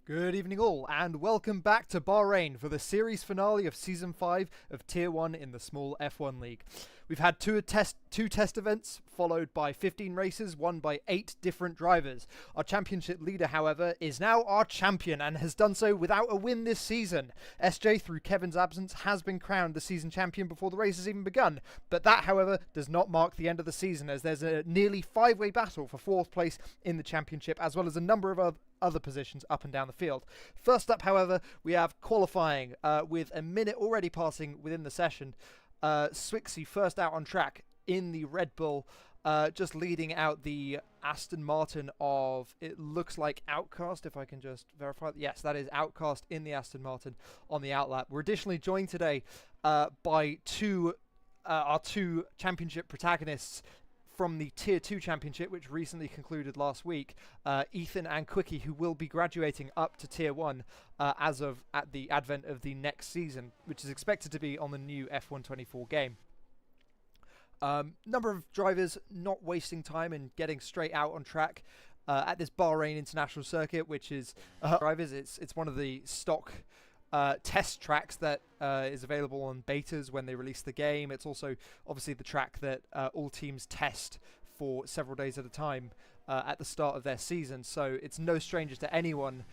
Good evening all, and welcome back to Bahrain for the series finale of Season 5 of Tier 1 in the SMAL F1 League. We've had two test events, followed by 15 races, won by 8 different drivers. Our championship leader, however, is now our champion and has done so without a win this season. SJ, through Kevin's absence, has been crowned the season champion before the race has even begun, but that, however, does not mark the end of the season, as there's a nearly 5-way battle for 4th place in the championship, as well as a number of other positions up and down the field. First up, however, we have qualifying with a minute already passing within the session. Swixey first out on track in the Red Bull, just leading out the Aston Martin of, it looks like Outcast, if I can just verify. Yes, that is Outcast in the Aston Martin on the outlap. We're additionally joined today by our two championship protagonists from the Tier 2 Championship, which recently concluded last week, Ethan and Quickie, who will be graduating up to Tier 1 at the advent of the next season, which is expected to be on the new F124 game. Number of drivers not wasting time and getting straight out on track at this Bahrain International Circuit, which is drivers. It's one of the stock test tracks that is available on betas when they release the game. It's also obviously the track that all teams test for several days at a time at the start of their season, so it's no stranger to anyone,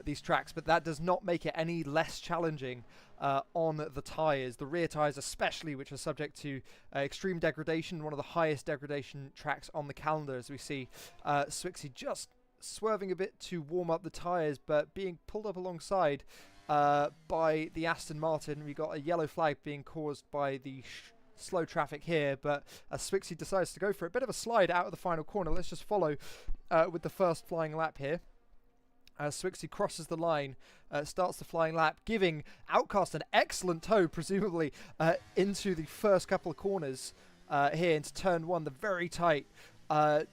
these tracks, but that does not make it any less challenging on the tyres. The rear tyres especially, which are subject to extreme degradation, one of the highest degradation tracks on the calendar, as we see Swixey just swerving a bit to warm up the tyres, but being pulled up alongside by the Aston Martin. We got a yellow flag being caused by the slow traffic here, but Swixey decides to go for a bit of a slide out of the final corner. Let's just follow with the first flying lap here. Swixey crosses the line, starts the flying lap, giving Outcast an excellent tow, presumably into the first couple of corners here into turn 1, the very tight,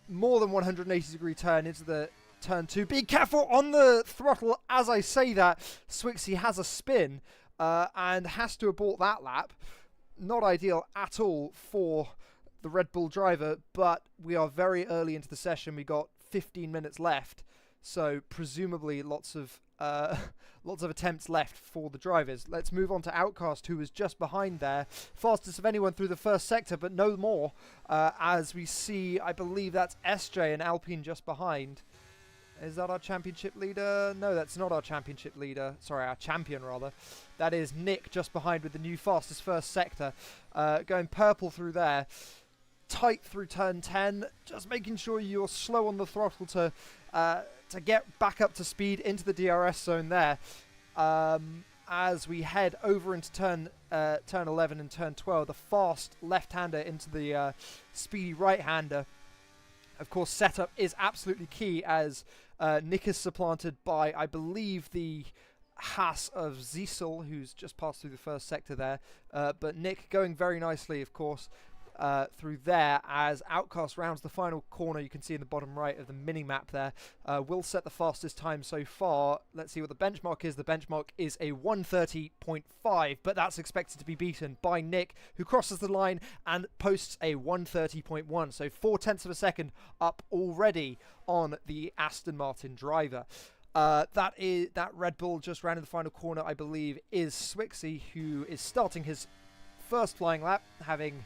more than 180 degree turn into the turn 2. Be careful on the throttle. As I say that, Swixey has a spin and has to abort that lap. Not ideal at all for the Red Bull driver, but we are very early into the session. We got 15 minutes left, so presumably lots of attempts left for the drivers. Let's move on to Outcast, who was just behind there. Fastest of anyone through the first sector, but no more. As we see, I believe that's SJ and Alpine just behind. Is that our championship leader? No, that's not our championship leader. Sorry, our champion, rather. That is Nick just behind with the new fastest first sector. Going purple through there. Tight through turn 10. Just making sure you're slow on the throttle to get back up to speed into the DRS zone there. As we head over into turn 11 and turn 12, the fast left-hander into the speedy right-hander. Of course, setup is absolutely key, as Nick is supplanted by, I believe, the Haas of Ziesel, who's just passed through the first sector there. But Nick going very nicely, of course, through there as Outcast rounds the final corner. You can see in the bottom right of the mini-map there. Will set the fastest time so far. Let's see what the benchmark is. The benchmark is a 1:30.5, but that's expected to be beaten by Nick, who crosses the line and posts a 1:30.1. So 0.4 of a second up already on the Aston Martin driver. That Red Bull just rounded the final corner, I believe, is Swixey, who is starting his first flying lap, having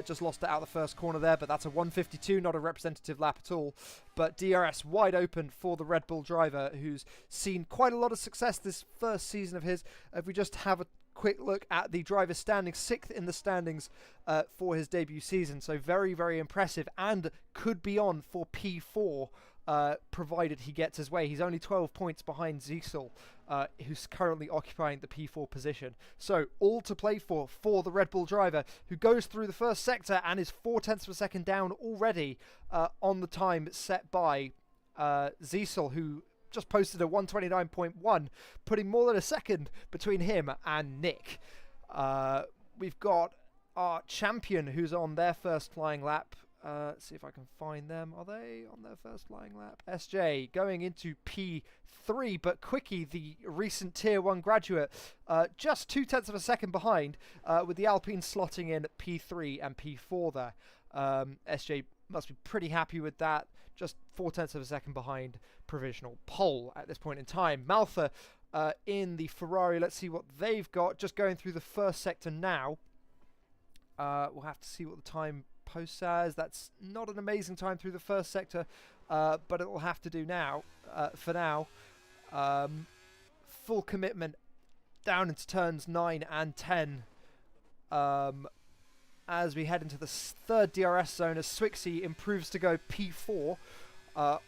just lost it out the first corner there, but that's a 1:52, not a representative lap at all. But DRS wide open for the Red Bull driver, who's seen quite a lot of success this first season of his. If we just have a quick look at the driver standing, 6th in the standings for his debut season, so very, very impressive, and could be on for P4 provided he gets his way. He's only 12 points behind Ziesel, who's currently occupying the P4 position. So all to play for the Red Bull driver, who goes through the first sector and is 0.4 of a second down already on the time set by Ziesel, who just posted a 1:29.1, putting more than a second between him and Nick. We've got our champion, who's on their first flying lap. Let's see if I can find them. Are they on their first flying lap? SJ going into P3, but Quickie, the recent Tier 1 graduate, just 0.2 of a second behind, with the Alpine slotting in P3 and P4 there. SJ must be pretty happy with that. Just 0.4 of a second behind provisional pole at this point in time. Malfa in the Ferrari. Let's see what they've got. Just going through the first sector now. We'll have to see what the time posts as. That's not an amazing time through the first sector, but it will have to do now. For now, full commitment down into turns 9 and 10. As we head into the third DRS zone, as Swixey improves to go P4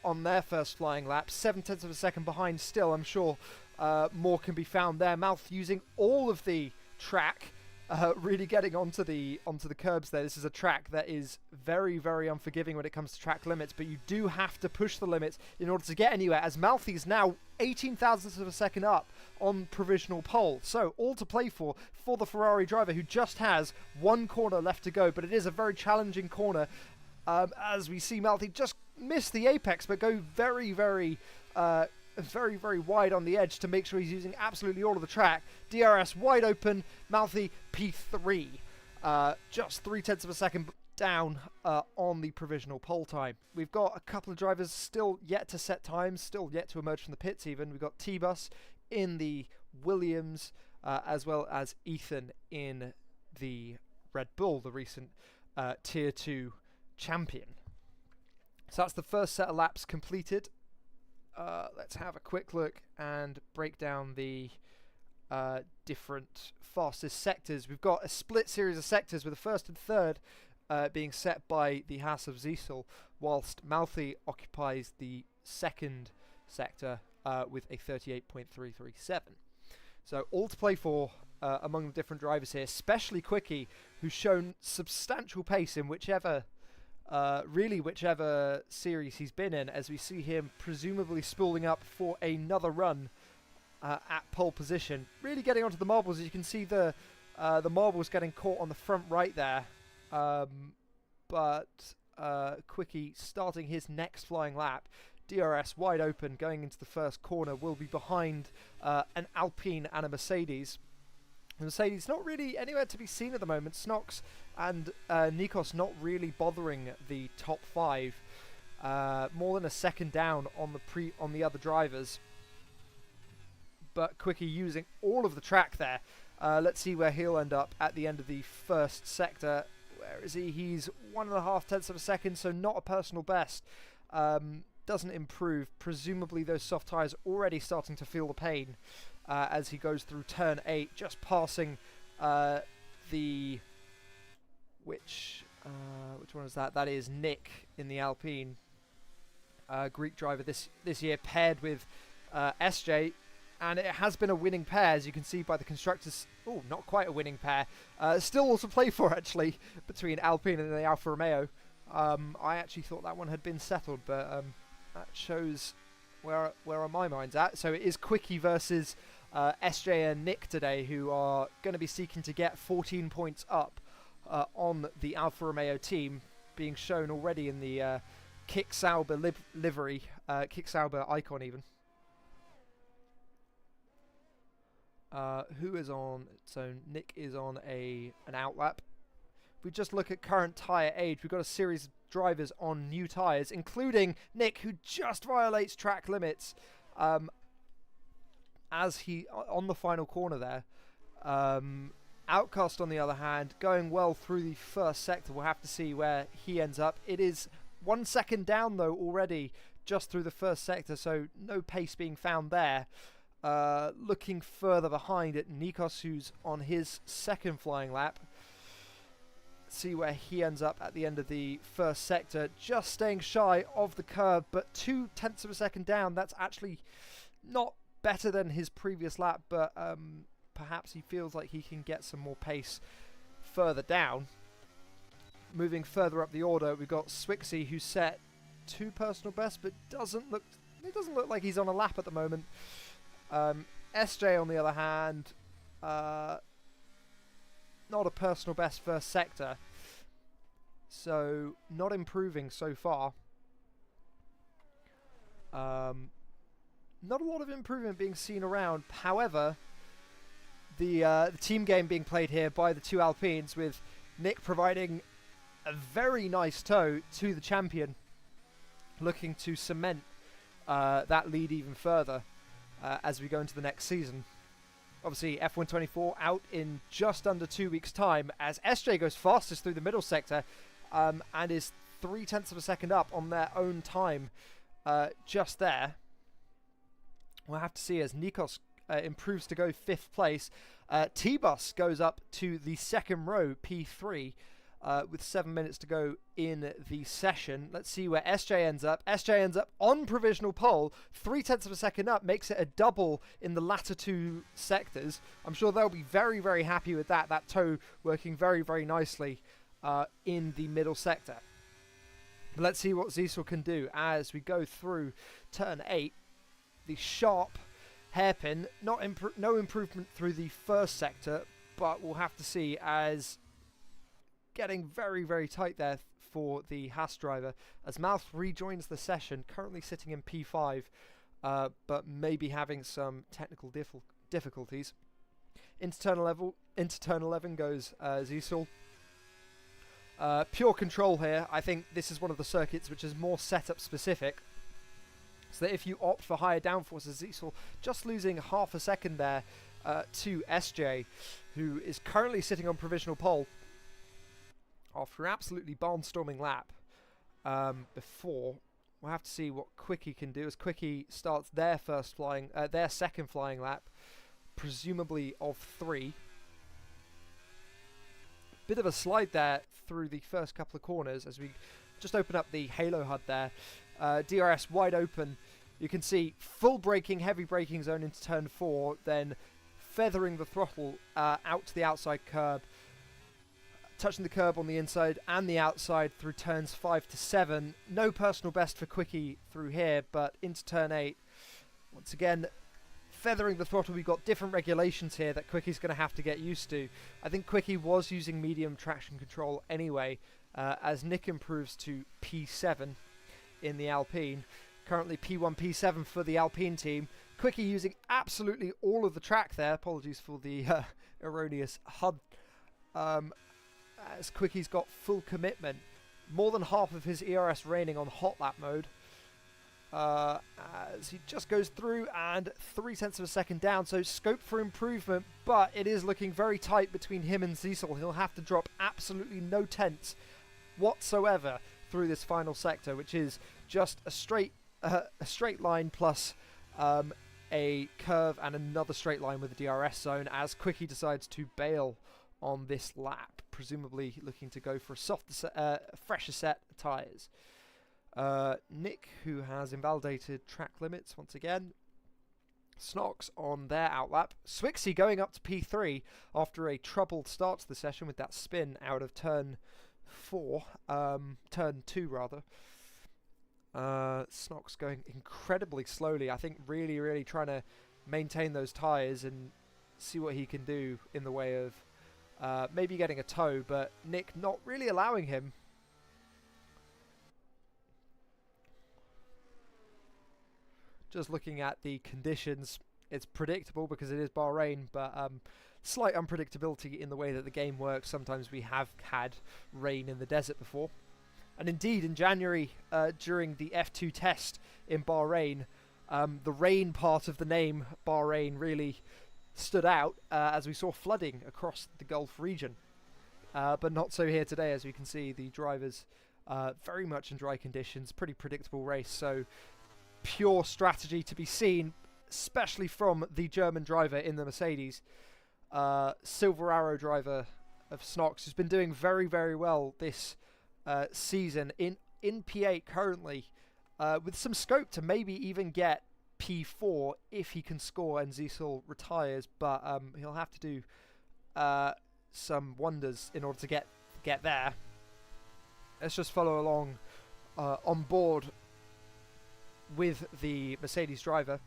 on their first flying lap. 0.7 of a second behind still. I'm sure more can be found there. Mouth using all of the track, really getting onto the curbs there. This is a track that is very, very unforgiving when it comes to track limits, but you do have to push the limits in order to get anywhere, as Mouthy's now 18 thousandths of a second up on provisional pole. So all to play for the Ferrari driver, who just has one corner left to go, but it is a very challenging corner, as we see Mouthy just miss the apex, but go very, very wide on the edge to make sure he's using absolutely all of the track. DRS wide open, Mouthy P3. Just 0.3 of a second down on the provisional pole time. We've got a couple of drivers still yet to set times, still yet to emerge from the pits even. We've got T-Bus in the Williams, as well as Ethan in the Red Bull, the recent Tier 2 champion. So that's the first set of laps completed. Let's have a quick look and break down the different fastest sectors. We've got a split series of sectors with the first and third being set by the Haas of Ziesel, whilst Mouthy occupies the second sector with a 38.337. So all to play for among the different drivers here, especially Quickie, who's shown substantial pace in whichever series he's been in, as we see him presumably spooling up for another run at pole position. Really getting onto the marbles. As you can see, the marbles getting caught on the front right there. But Quickie starting his next flying lap. DRS wide open going into the first corner, will be behind an Alpine and a Mercedes. The Mercedes not really anywhere to be seen at the moment. Snox and Nikos not really bothering the top 5. More than a second down on the other drivers. But Quickie using all of the track there. Let's see where he'll end up at the end of the first sector. Where is he? He's 1.5 of a second, so not a personal best. Doesn't improve. Presumably those soft tyres already starting to feel the pain as he goes through turn 8, just passing which one is that? That is Nick in the Alpine, Greek driver this year, paired with SJ, and it has been a winning pair, as you can see by the constructors. Oh, not quite a winning pair. Still all to play for, actually, between Alpine and the Alfa Romeo. I actually thought that one had been settled, but that shows where my mind's at. So it is Quickie versus SJ and Nick today, who are going to be seeking to get 14 points up on the Alfa Romeo team, being shown already in the Kick Sauber livery, Kick Sauber icon even. Who is on? So Nick is on an outlap. If we just look at current tyre age, we've got a series of drivers on new tyres, including Nick, who just violates track limits as he on the final corner there. Outcast, on the other hand, going well through the first sector. We'll have to see where he ends up. It is 1 second down, though, already just through the first sector, so no pace being found there. Looking further behind at Nikos, who's on his second flying lap. See where he ends up at the end of the first sector, just staying shy of the curb, but 0.2 of a second down. That's actually not better than his previous lap, but perhaps he feels like he can get some more pace further down. Moving further up the order, we've got Swixey, who set 2 personal bests, but it doesn't look like he's on a lap at the moment. SJ, on the other hand, not a personal best first sector, so not improving so far. Not a lot of improvement being seen around. However, the team game being played here by the two Alpines, with Nick providing a very nice toe to the champion, looking to cement that lead even further as we go into the next season. Obviously, F1 24 out in just under 2 weeks' time as SJ goes fastest through the middle sector and is 0.3 of a second up on their own time just there. We'll have to see as Nikos improves to go 5th place. T-Bus goes up to the second row, P3, with 7 minutes to go in the session. Let's see where SJ ends up. SJ ends up on provisional pole, 0.3 of a second up, makes it a double in the latter 2 sectors. I'm sure they'll be very, very happy with that. That toe working very, very nicely in the middle sector. But let's see what Zisel can do as we go through turn 8. The sharp hairpin, no improvement through the first sector, but we'll have to see as getting very, very tight there for the Haas driver as Mouth rejoins the session, currently sitting in P5, but maybe having some technical difficulties. Into turn 11 goes Zisel. Pure control here. I think this is one of the circuits which is more setup specific, so that if you opt for higher downforces, Zisel just losing half a second there to SJ, who is currently sitting on provisional pole after an absolutely barnstorming lap before. We'll have to see what Quickie can do as Quickie starts their second flying lap, presumably of 3. Bit of a slide there through the first couple of corners as we just open up the Halo HUD there. DRS wide open. You can see full braking, heavy braking zone into turn 4, then feathering the throttle out to the outside curb, touching the curb on the inside and the outside through turns 5 to 7. No personal best for Quickie through here, but into turn 8, once again, feathering the throttle. We've got different regulations here that Quickie's going to have to get used to. I think Quickie was using medium traction control anyway, as Nick improves to P7 in the Alpine. Currently P1, P7 for the Alpine team. Quickie using absolutely all of the track there. Apologies for the erroneous HUD. As Quickie's got full commitment. More than half of his ERS raining on hot lap mode. As he just goes through and 0.3 of a second down. So scope for improvement, but it is looking very tight between him and Zisel. He'll have to drop absolutely no tenths whatsoever through this final sector, which is just a straight line plus a curve and another straight line with the DRS zone as Quickie decides to bail on this lap, presumably looking to go for a fresher set of tyres. Nick, who has invalidated track limits once again. Snox on their outlap. Swixie going up to P3 after a troubled start to the session with that spin out of turn 2 rather. Snox going incredibly slowly. I think really trying to maintain those tyres and see what he can do in the way of maybe getting a tow, but Nick not really allowing him. Just looking at the conditions, it's predictable because it is Bahrain, but slight unpredictability in the way that the game works. Sometimes we have had rain in the desert before. And indeed, in January, during the F2 test in Bahrain, the rain part of the name Bahrain really stood out as we saw flooding across the Gulf region. But not so here today, as we can see the drivers very much in dry conditions. Pretty predictable race, so pure strategy to be seen, especially from the German driver in the Mercedes. Silver Arrow driver of Snox, who's been doing very well this season in P8 currently, with some scope to maybe even get P4 if he can score and Zisel retires, but he'll have to do some wonders in order to get there. Let's just follow along on board with the Mercedes driver,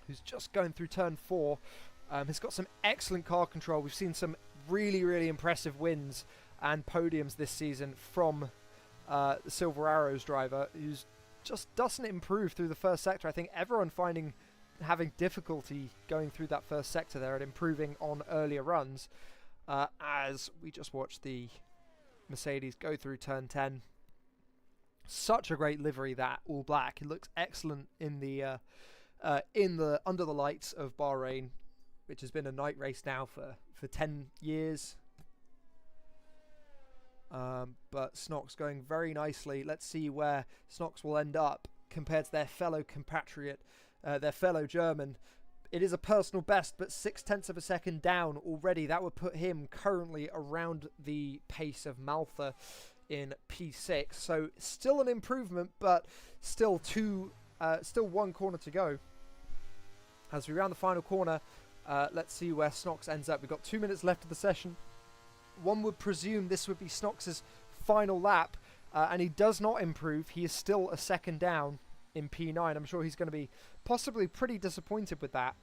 who's just going through turn 4. He's got some excellent car control. We've seen some really impressive wins and podiums this season from the Silver Arrows driver, who's just doesn't improve through the first sector. I think everyone having difficulty going through that first sector there and improving on earlier runs, as we just watched the Mercedes go through turn 10. Such a great livery, that all black. It looks excellent in the under the lights of Bahrain, which has been a night race now for 10 years. But Snox going very nicely. Let's see where Snox will end up compared to their fellow compatriot, their fellow German. It is a personal best, but 0.6 of a second down already. That would put him currently around the pace of Maltha in P6. So still an improvement, but still one corner to go. As we round the final corner, let's see where Snox ends up. We've got 2 minutes left of the session. One would presume this would be Snox's final lap, and he does not improve. He is still a second down in P9. I'm sure he's going to be possibly pretty disappointed with that,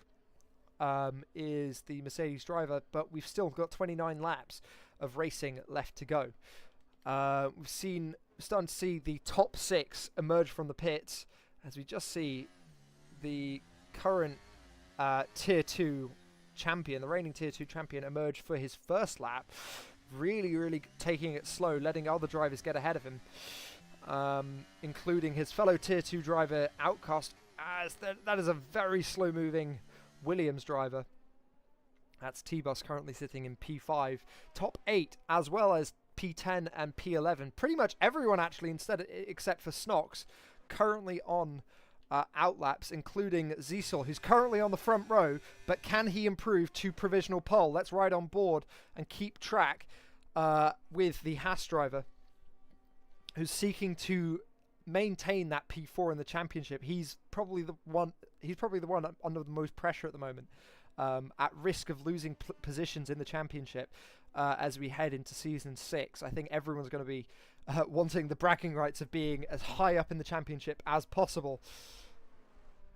is the Mercedes driver, but we've still got 29 laps of racing left to go. We're starting to see the top 6 emerge from the pits, as we just see the current Tier 2 champion, the reigning Tier 2 champion, emerge for his first lap. Really taking it slow, letting other drivers get ahead of him, including his fellow Tier 2 driver, Outcast, as that is a very slow-moving Williams driver. That's T-Bus currently sitting in P5. Top 8, as well as P10 and P11. Pretty much everyone, actually, except for Snox, currently on outlaps, including Ziesel, who's currently on the front row, but can he improve to provisional pole? Let's ride on board and keep track with the Haas driver, who's seeking to maintain that P4 in the championship. He's probably the one under the most pressure at the moment, at risk of losing positions in the championship as we head into season 6. I think everyone's going to be wanting the bragging rights of being as high up in the championship as possible.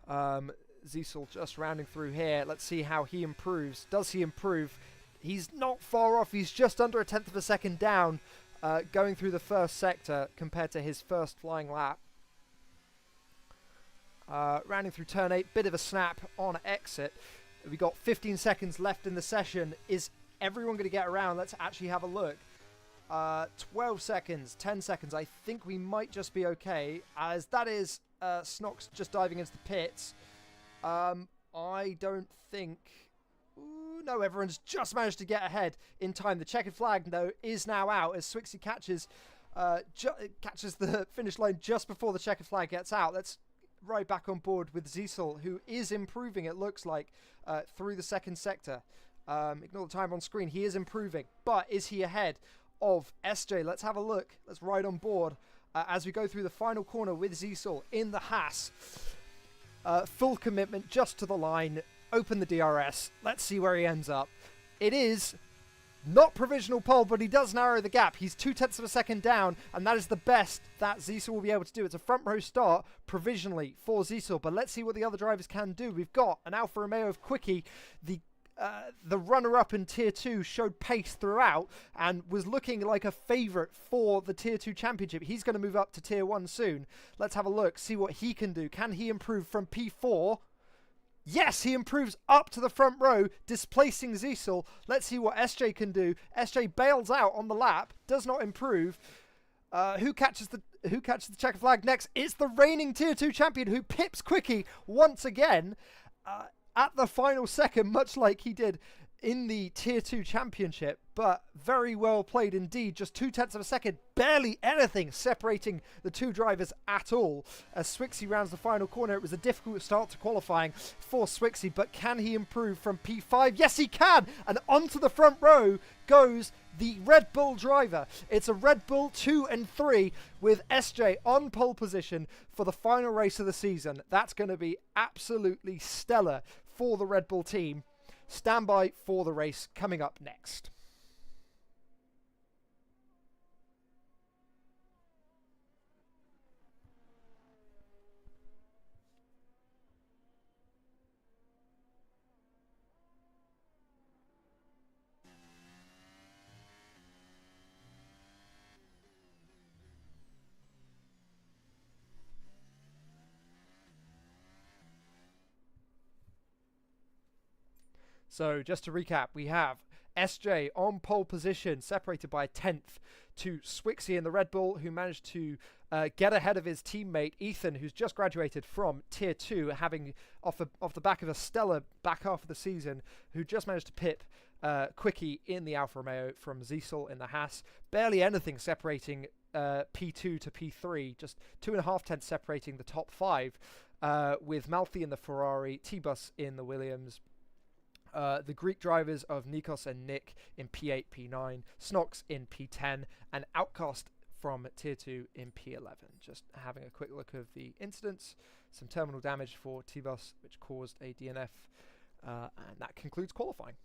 Ziesel just rounding through here. Let's see how he improves. Does he improve? He's not far off. He's just under 1/10 of a second down going through the first sector compared to his first flying lap. Rounding through turn 8, bit of a snap on exit. We got 15 seconds left in the session. Is everyone going to get around? Let's actually have a look. 12 seconds, 10 seconds. I think we might just be okay, as that is Snox just diving into the pits. I don't think... Ooh, no, everyone's just managed to get ahead in time. The checkered flag, though, is now out as Swixey catches the finish line just before the checkered flag gets out. Let's ride back on board with Ziesel, who is improving, it looks like, through the second sector. Ignore the time on screen. He is improving, but is he ahead of SJ? Let's have a look. Let's ride on board as we go through the final corner with Ziesel in the Haas. Full commitment just to the line. Open the DRS. Let's see where he ends up. It is not provisional pole, but he does narrow the gap. He's 0.2 of a second down, and that is the best that Ziesel will be able to do. It's a front row start provisionally for Ziesel, but let's see what the other drivers can do. We've got an Alfa Romeo of Quickie. The runner-up in Tier 2 showed pace throughout and was looking like a favourite for the Tier 2 championship. He's going to move up to Tier 1 soon. Let's have a look, see what he can do. Can he improve from P4? Yes, he improves up to the front row, displacing Ziesel. Let's see what SJ can do. SJ bails out on the lap, does not improve. Who catches the checker flag next? It's the reigning Tier 2 champion who pips Quickie once again at the final second, much like he did in the Tier 2 championship, but very well played indeed. Just 0.2 of a second, barely anything separating the two drivers at all. As Swixey rounds the final corner, it was a difficult start to qualifying for Swixey, but can he improve from P5? Yes, he can! And onto the front row goes the Red Bull driver. It's a Red Bull 2 and 3 with SJ on pole position for the final race of the season. That's going to be absolutely stellar for the Red Bull team. Stand by for the race coming up next. So just to recap, we have SJ on pole position, separated by a 10th to Swixey in the Red Bull, who managed to get ahead of his teammate Ethan, who's just graduated from Tier 2, having off the back of a stellar back half of the season, who just managed to pip Quickie in the Alfa Romeo from Ziesel in the Haas. Barely anything separating P2 to P3, just 2.5 tenths separating the top 5, with Malfi in the Ferrari, T-Bus in the Williams. The Greek drivers of Nikos and Nick in P8, P9, Snox in P10, and Outcast from Tier 2 in P11. Just having a quick look of the incidents. Some terminal damage for T-Bus, which caused a DNF, and that concludes qualifying.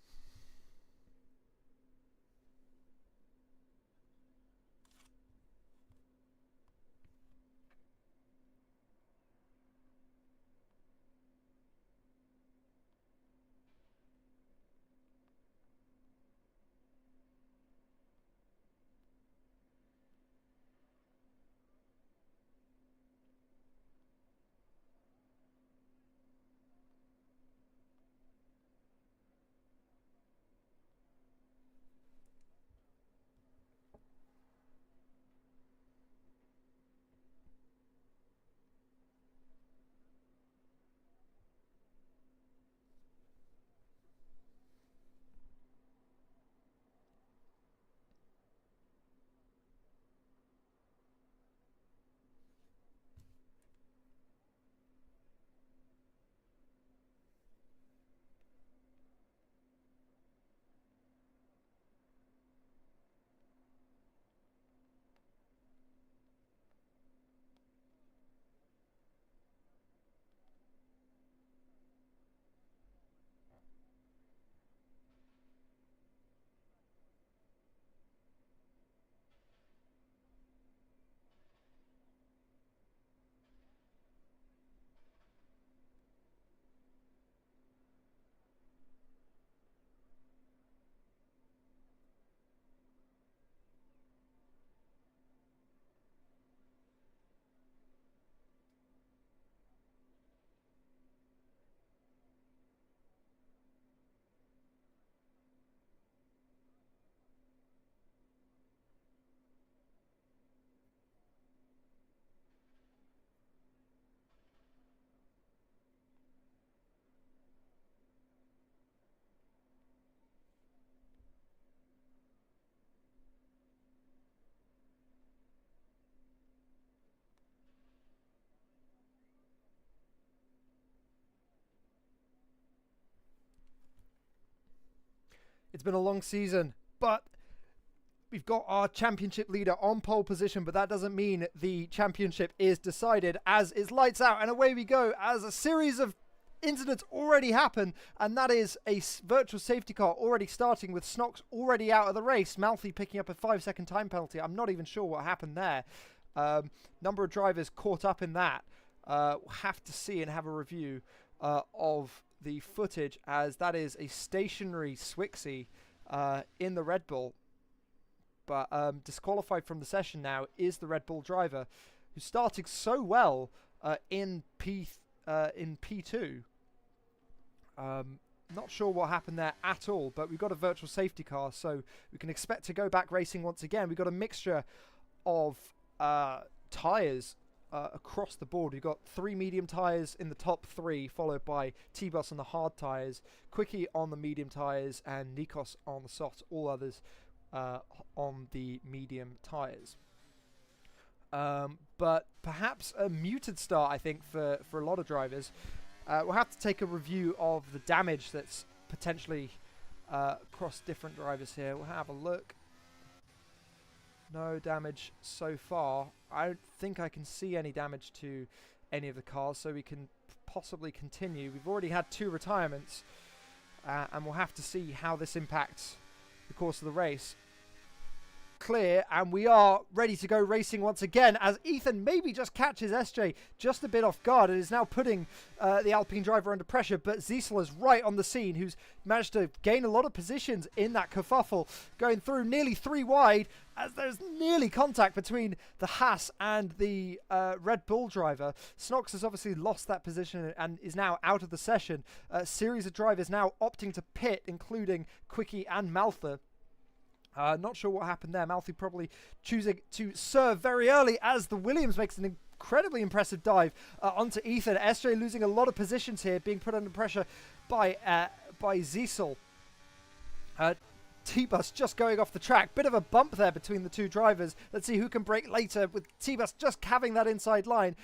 It's been a long season, but we've got our championship leader on pole position, but that doesn't mean the championship is decided, as it's lights out and away we go, as a series of incidents already happen, and that is a virtual safety car already starting with Snox already out of the race. Malfi picking up a 5-second time penalty. I'm not even sure what happened there. Number of drivers caught up in that. We'll have to see and have a review of the footage, as that is a stationary Swixey in the Red Bull, but disqualified from the session now is the Red Bull driver, who's starting so well in P2. Not sure what happened there at all, but we've got a virtual safety car, so we can expect to go back racing once again. We've got a mixture of tyres across the board. We've got 3 medium tyres in the top 3, followed by T-Bus on the hard tyres, Quickie on the medium tyres, and Nikos on the soft. All others on the medium tyres. But perhaps a muted start, I think, for a lot of drivers. We'll have to take a review of the damage that's potentially across different drivers here. We'll have a look. No damage so far. I don't think I can see any damage to any of the cars, so we can possibly continue. We've already had 2 retirements, and we'll have to see how this impacts the course of the race. clear, and we are ready to go racing once again, as Ethan maybe just catches SJ just a bit off guard and is now putting the Alpine driver under pressure. But Ziesel is right on the scene, who's managed to gain a lot of positions in that kerfuffle, going through nearly 3 wide, as there's nearly contact between the Haas and the Red Bull driver. Snox has obviously lost that position and is now out of the session. A series of drivers now opting to pit, including Quickie and Maltha. Not sure what happened there. Malthy probably choosing to serve very early, as the Williams makes an incredibly impressive dive onto Ethan. SJ losing a lot of positions here, being put under pressure by Ziesel. T-Bus just going off the track. Bit of a bump there between the two drivers. Let's see who can break later, with T-Bus just having that inside line.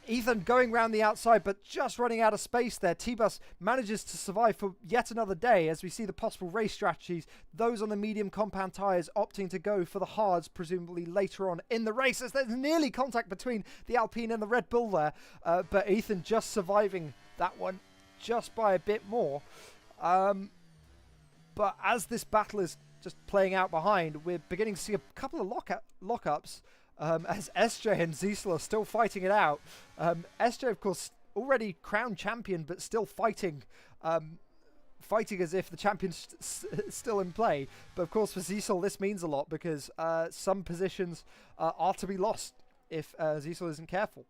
Ethan going round the outside, but just running out of space there. T-Bus manages to survive for yet another day, as we see the possible race strategies. Those on the medium compound tyres opting to go for the hards, presumably later on in the race, as there's nearly contact between the Alpine and the Red Bull there. But Ethan just surviving that one just by a bit more. But as this battle is just playing out behind, we're beginning to see a couple of lockups. As SJ and Ziesel are still fighting it out. SJ, of course, already crowned champion, but still fighting as if the champion's still in play. But of course, for Ziesel, this means a lot, because some positions are to be lost if Ziesel isn't careful.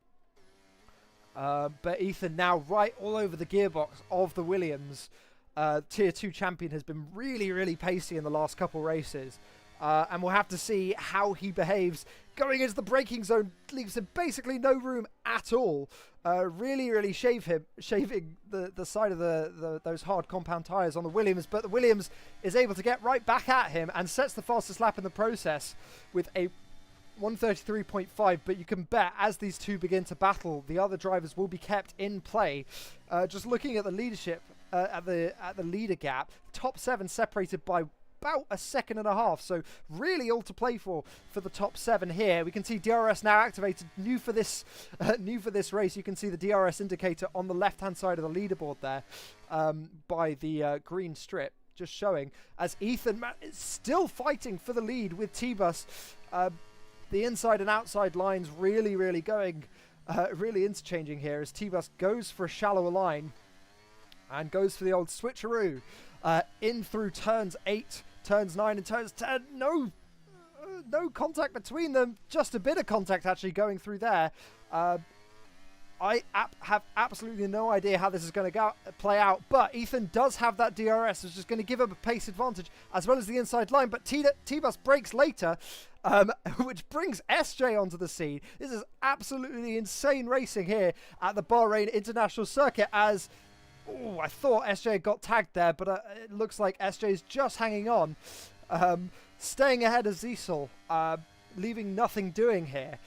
But Ethan now right all over the gearbox of the Williams. Tier 2 champion has been really, really pacey in the last couple races. And we'll have to see how he behaves. Going into the braking zone leaves him basically no room at all. Really shaving the side of those hard compound tyres on the Williams. But the Williams is able to get right back at him and sets the fastest lap in the process with a 1:33.5. But you can bet, as these two begin to battle, the other drivers will be kept in play. Just looking at the leadership, at the leader gap, top 7 separated by about a second and a half, so really all to play for the top 7 here. We can see DRS now activated, new for this race. You can see the DRS indicator on the left hand side of the leaderboard there, by the green strip, just showing, as Ethan is still fighting for the lead with T-Bus. The inside and outside lines really going really interchanging here, as T-Bus goes for a shallower line and goes for the old switcheroo in through turns 8, turns 9 and turns 10. No contact between them. Just a bit of contact actually going through there. I have absolutely no idea how this is going to play out, but Ethan does have that DRS, which is going to give him a pace advantage as well as the inside line. But T-Bus breaks later, which brings SJ onto the scene. This is absolutely insane racing here at the Bahrain International Circuit, as I thought SJ got tagged there, but it looks like SJ's just hanging on, staying ahead of Ziesel, leaving nothing doing here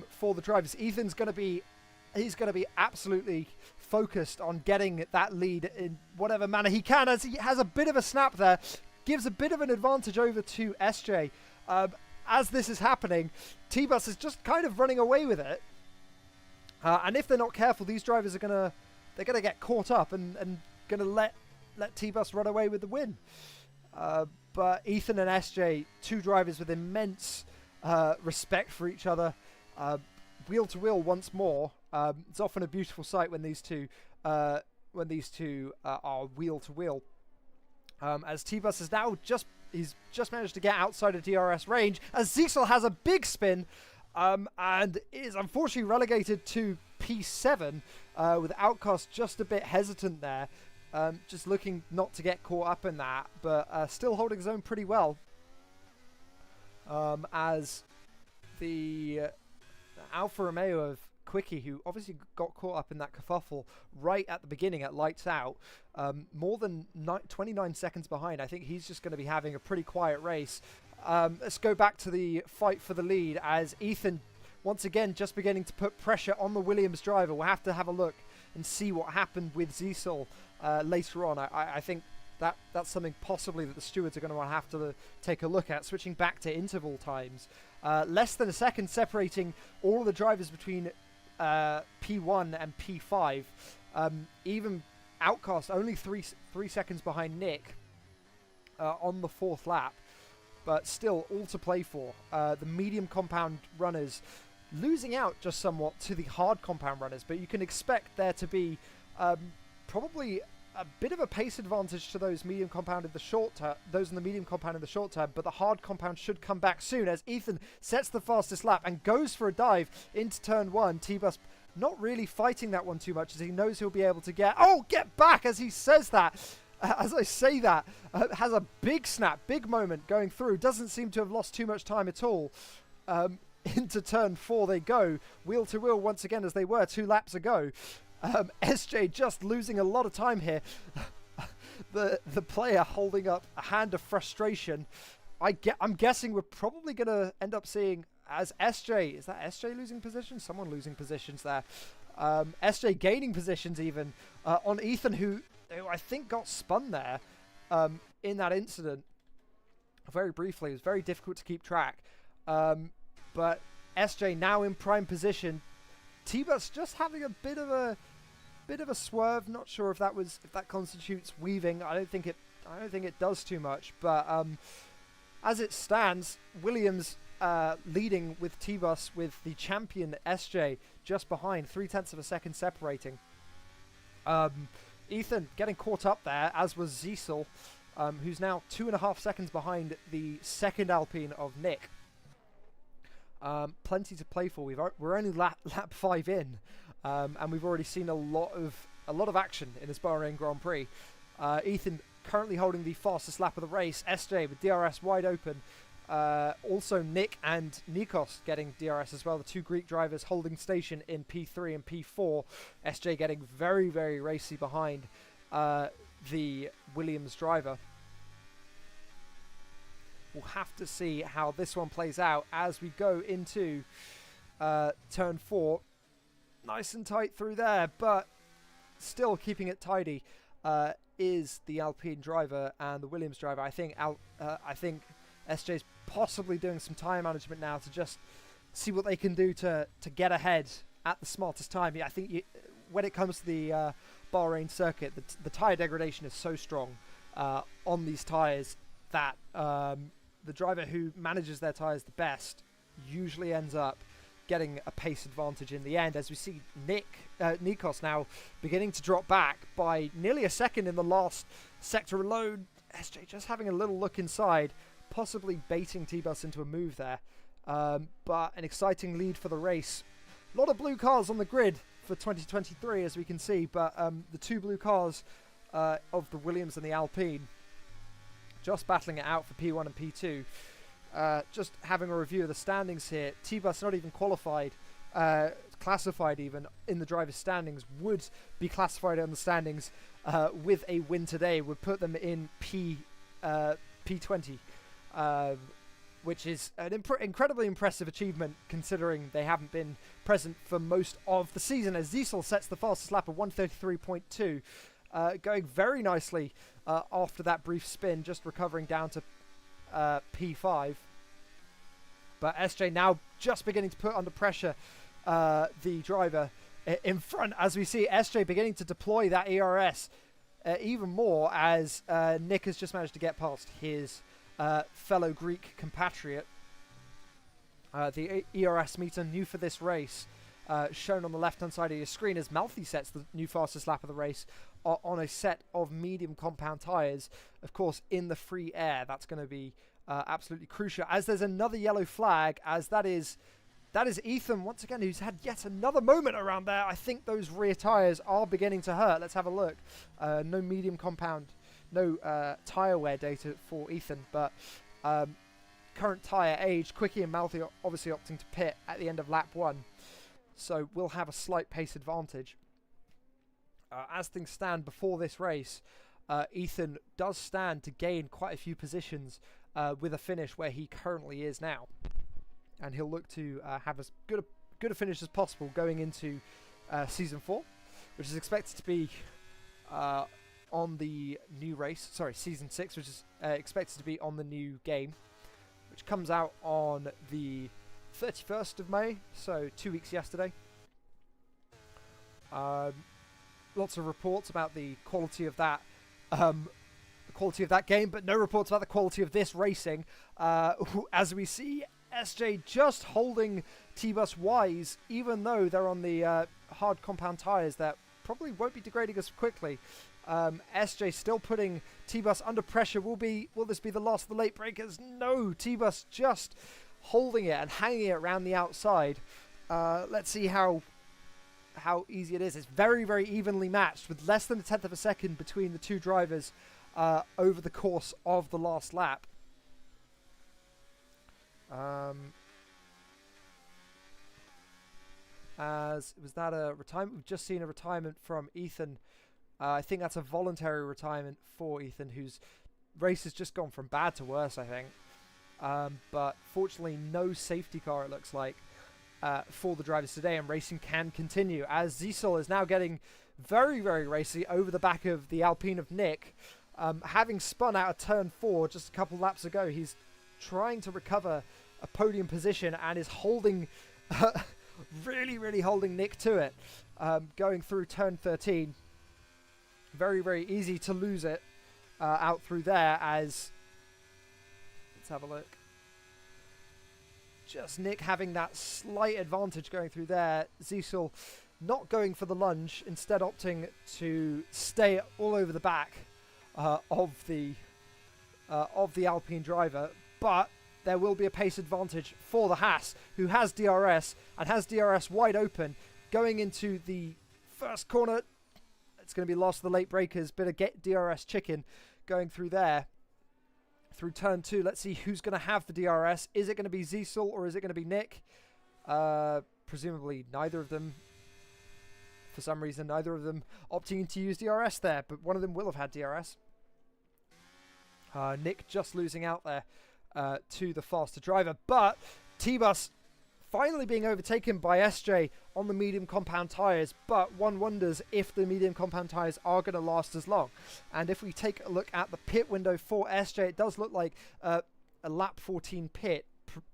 for the drivers. Ethan's going to be absolutely focused on getting that lead in whatever manner he can, as he has a bit of a snap there, gives a bit of an advantage over to SJ. As this is happening, T-Bus is just kind of running away with it, and if they're not careful, these drivers are going to get caught up and going to let T-Bus run away with the win. But Ethan and SJ, two drivers with immense respect for each other, wheel to wheel once more. It's often a beautiful sight when these two are wheel to wheel. As T-Bus is now he's just managed to get outside of DRS range, as Ziesel has a big spin, and is unfortunately relegated to P7, with Outcast just a bit hesitant there, just looking not to get caught up in that, but still holding his own pretty well, as the Alfa Romeo of Quickie, who obviously got caught up in that kerfuffle right at the beginning at lights out, more than 29 seconds behind. I think he's just going to be having a pretty quiet race. Let's go back to the fight for the lead, as Ethan once again just beginning to put pressure on the Williams driver. We'll have to have a look and see what happened with Ziesel later on. I think that's something possibly that the stewards are going to have to take a look at, switching back to interval times. Less than a second separating all of the drivers between P1 and P5. Even Outcast only three seconds behind Nick on the 4th lap. but still all to play for. The medium compound runners losing out just somewhat to the hard compound runners, but you can expect there to be probably a bit of a pace advantage to those medium compound in the short term, those in the medium compound in the short term, but the hard compound should come back soon as Ethan sets the fastest lap and goes for a dive into turn 1. T-Bus not really fighting that one too much as he knows he'll be able to get back as he says that. As I say that, has a big snap, big moment going through, doesn't seem to have lost too much time at all. Into turn 4 they go, wheel to wheel once again as they were 2 laps ago. SJ just losing a lot of time here. the player holding up a hand of frustration. I'm guessing we're probably going to end up seeing as SJ, is that SJ losing positions? Someone losing positions there. SJ gaining positions even on Ethan, who I think got spun there in that incident. Very briefly, it was very difficult to keep track. But SJ now in prime position. T-Bus just having a bit of a swerve. Not sure if that constitutes weaving. I don't think it does too much. But as it stands, Williams leading with T-Bus with the champion SJ just behind, 0.3 of a second separating. Ethan getting caught up there, as was Ziesel, who's now 2.5 seconds behind the second Alpine of Nick. Plenty to play for. We're only lap 5 in, and we've already seen a lot of action in this Bahrain Grand Prix. Ethan currently holding the fastest lap of the race. SJ with DRS wide open. Also Nick and Nikos getting DRS as well. The 2 Greek drivers holding station in P3 and P4. SJ getting very, very racy behind the Williams driver. We'll have to see how this one plays out as we go into turn 4. Nice and tight through there, but still keeping it tidy is the Alpine driver and the Williams driver. I think SJ's possibly doing some tire management now to just see what they can do to get ahead at the smartest time. Yeah, I think when it comes to the Bahrain circuit, the tire degradation is so strong on these tires that the driver who manages their tires the best usually ends up getting a pace advantage in the end, as we see Nikos now beginning to drop back by nearly a second in the last sector alone. SJ just having a little look inside, possibly baiting T-Bus into a move there, but an exciting lead for the race. A lot of blue cars on the grid for 2023, as we can see, but the 2 blue cars of the Williams and the Alpine just battling it out for P1 and P2. Just having a review of the standings here. T-Bus not even qualified, classified even in the driver's standings, would be classified on the standings with a win today, would put them in P20, which is an incredibly impressive achievement considering they haven't been present for most of the season, as Ziesel sets the fastest lap of 1:33.2. Going very nicely after that brief spin, just recovering down to P5. But SJ now just beginning to put under pressure the driver in front, as we see SJ beginning to deploy that ERS even more, as Nick has just managed to get past his fellow Greek compatriot. The ERS meter new for this race, shown on the left-hand side of your screen, as Malfi sets the new fastest lap of the race on a set of medium compound tyres. Of course, in the free air, that's going to be absolutely crucial, as there's another yellow flag, as that is Ethan once again, who's had yet another moment around there. I think those rear tyres are beginning to hurt. Let's have a look. No medium compound, no tyre wear data for Ethan, but current tyre age, Quickie and Malfi are obviously opting to pit at the end of lap 1. So we'll have a slight pace advantage. As things stand before this race, Ethan does stand to gain quite a few positions with a finish where he currently is now. And he'll look to have as good a finish as possible going into Season 4, which is expected to be on the new race. Sorry, Season 6, which is expected to be on the new game, which comes out on the 31st of May, so 2 weeks yesterday. Lots of reports about the quality of that quality of that game, but no reports about the quality of this racing. As we see SJ just holding T-Bus wise, even though they're on the hard compound tyres that probably won't be degrading as quickly. SJ still putting T-Bus under pressure. Will this be the last of the late breakers? No, T-Bus just holding it and hanging it around the outside. Let's see how easy it is. It's very, very evenly matched with less than a tenth of a second between the two drivers over the course of the last lap. Was that a retirement? We've just seen a retirement from Ethan. I think that's a voluntary retirement for Ethan, whose race has just gone from bad to worse, I think. But fortunately, no safety car, it looks like, for the drivers today, and racing can continue as Zisel is now getting very, very racy over the back of the Alpine of Nick. Having spun out of turn 4 just a couple laps ago, he's trying to recover a podium position and is holding, really, really holding Nick to it, going through turn 13. Very, very easy to lose it out through there as... Let's have a look. Just Nick having that slight advantage going through there. Zisel not going for the lunge, instead opting to stay all over the back of the Alpine driver. But there will be a pace advantage for the Haas, who has DRS and has DRS wide open going into the first corner. It's going to be lost to the late breakers. Bit of get DRS chicken going through there. Through turn 2, let's see who's going to have the DRS. Is it going to be Zisel or is it going to be Nick? Presumably neither of them. For some reason, neither of them opting to use DRS there, but one of them will have had DRS. Nick just losing out there to the faster driver, but T-Bus finally being overtaken by SJ on the medium compound tyres, but one wonders if the medium compound tyres are going to last as long. And if we take a look at the pit window for SJ, it does look like a lap 14 pit,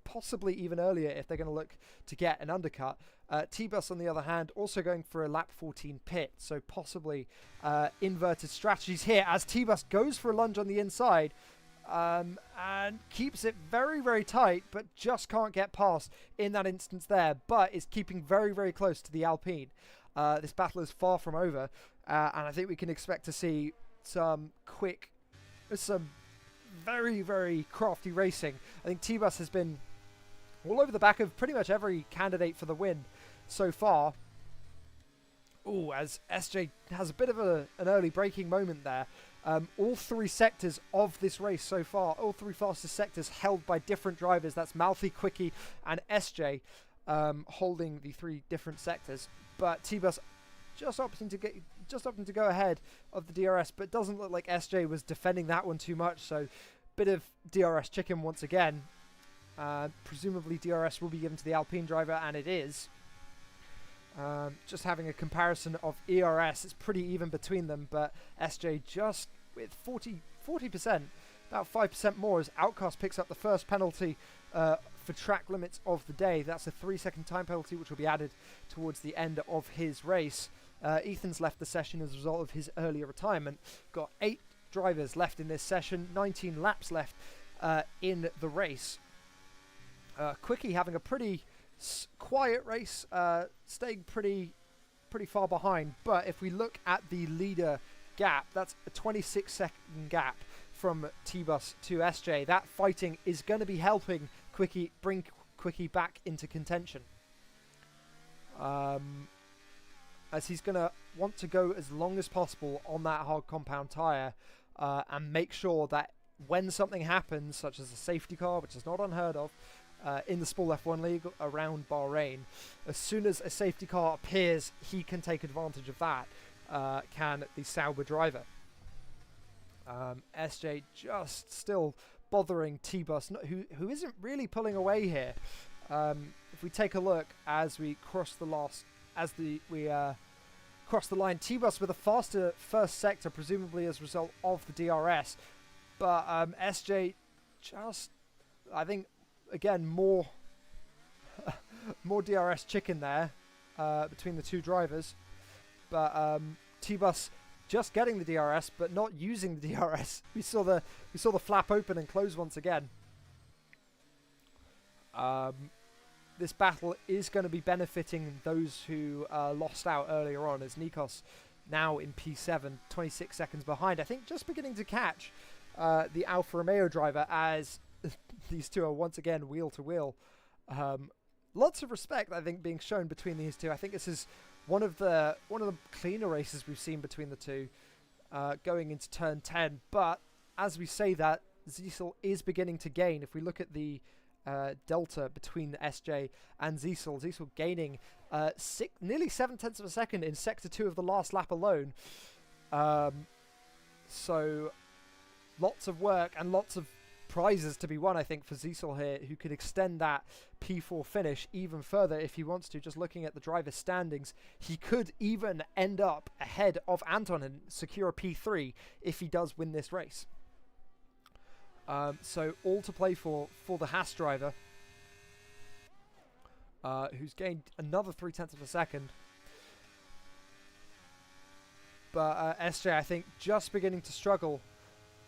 possibly even earlier if they're going to look to get an undercut. T-Bus, on the other hand, also going for a lap 14 pit, so possibly inverted strategies here as T-Bus goes for a lunge on the inside, and keeps it very, very tight, but just can't get past in that instance there, but is keeping very, very close to the Alpine. This battle is far from over, and I think we can expect to see some very, very crafty racing. I think T-Bus has been all over the back of pretty much every candidate for the win so far. Ooh, as SJ has a bit of an early braking moment there. All three sectors of this race so far, all three fastest sectors held by different drivers. That's Malfi, Quickie, and SJ holding the three different sectors. But T-Bus just opting to go ahead of the DRS, but doesn't look like SJ was defending that one too much. So, bit of DRS chicken once again. Presumably DRS will be given to the Alpine driver, and it is. Just having a comparison of ERS, it's pretty even between them, but SJ just with 40%, about 5% more, as Outcast picks up the first penalty for track limits of the day. That's a 3-second time penalty, which will be added towards the end of his race. Ethan's left the session as a result of his earlier retirement. Got 8 drivers left in this session, 19 laps left in the race. Quickie having a pretty quiet race, staying pretty far behind, but if we look at the leader gap, that's a 26-second gap from T-Bus to SJ. That fighting is going to be helping Quickie bring Quickie back into contention, as he's going to want to go as long as possible on that hard compound tyre, and make sure that when something happens, such as a safety car, which is not unheard of in the SMAL F1 League around Bahrain, as soon as a safety car appears, he can take advantage of that, can the Sauber driver. SJ just still bothering T-Bus, who isn't really pulling away here. If we take a look as we cross the line, T-Bus with a faster first sector, presumably as a result of the DRS, but SJ just, I think, again, more DRS chicken there between the two drivers. But T-Bus just getting the DRS, but not using the DRS. We saw the flap open and close once again. This battle is going to be benefiting those who lost out earlier on, as Nikos now in P7, 26 seconds behind. I think just beginning to catch the Alfa Romeo driver, as these two are once again wheel to wheel. Lots of respect, I think, being shown between these two. I think this is one of the cleaner races we've seen between the two going into turn 10. But as we say that, Ziesel is beginning to gain. If we look at the delta between SJ and Ziesel gaining nearly 7/10 of a second in sector 2 of the last lap alone. So lots of work and lots of prizes to be won, I think, for Ziesel here, who could extend that P4 finish even further if he wants to. Just looking at the driver's standings, he could even end up ahead of Anton and secure a P3 if he does win this race. So all to play for the Haas driver, who's gained another 0.3 of a second. But SJ, I think, just beginning to struggle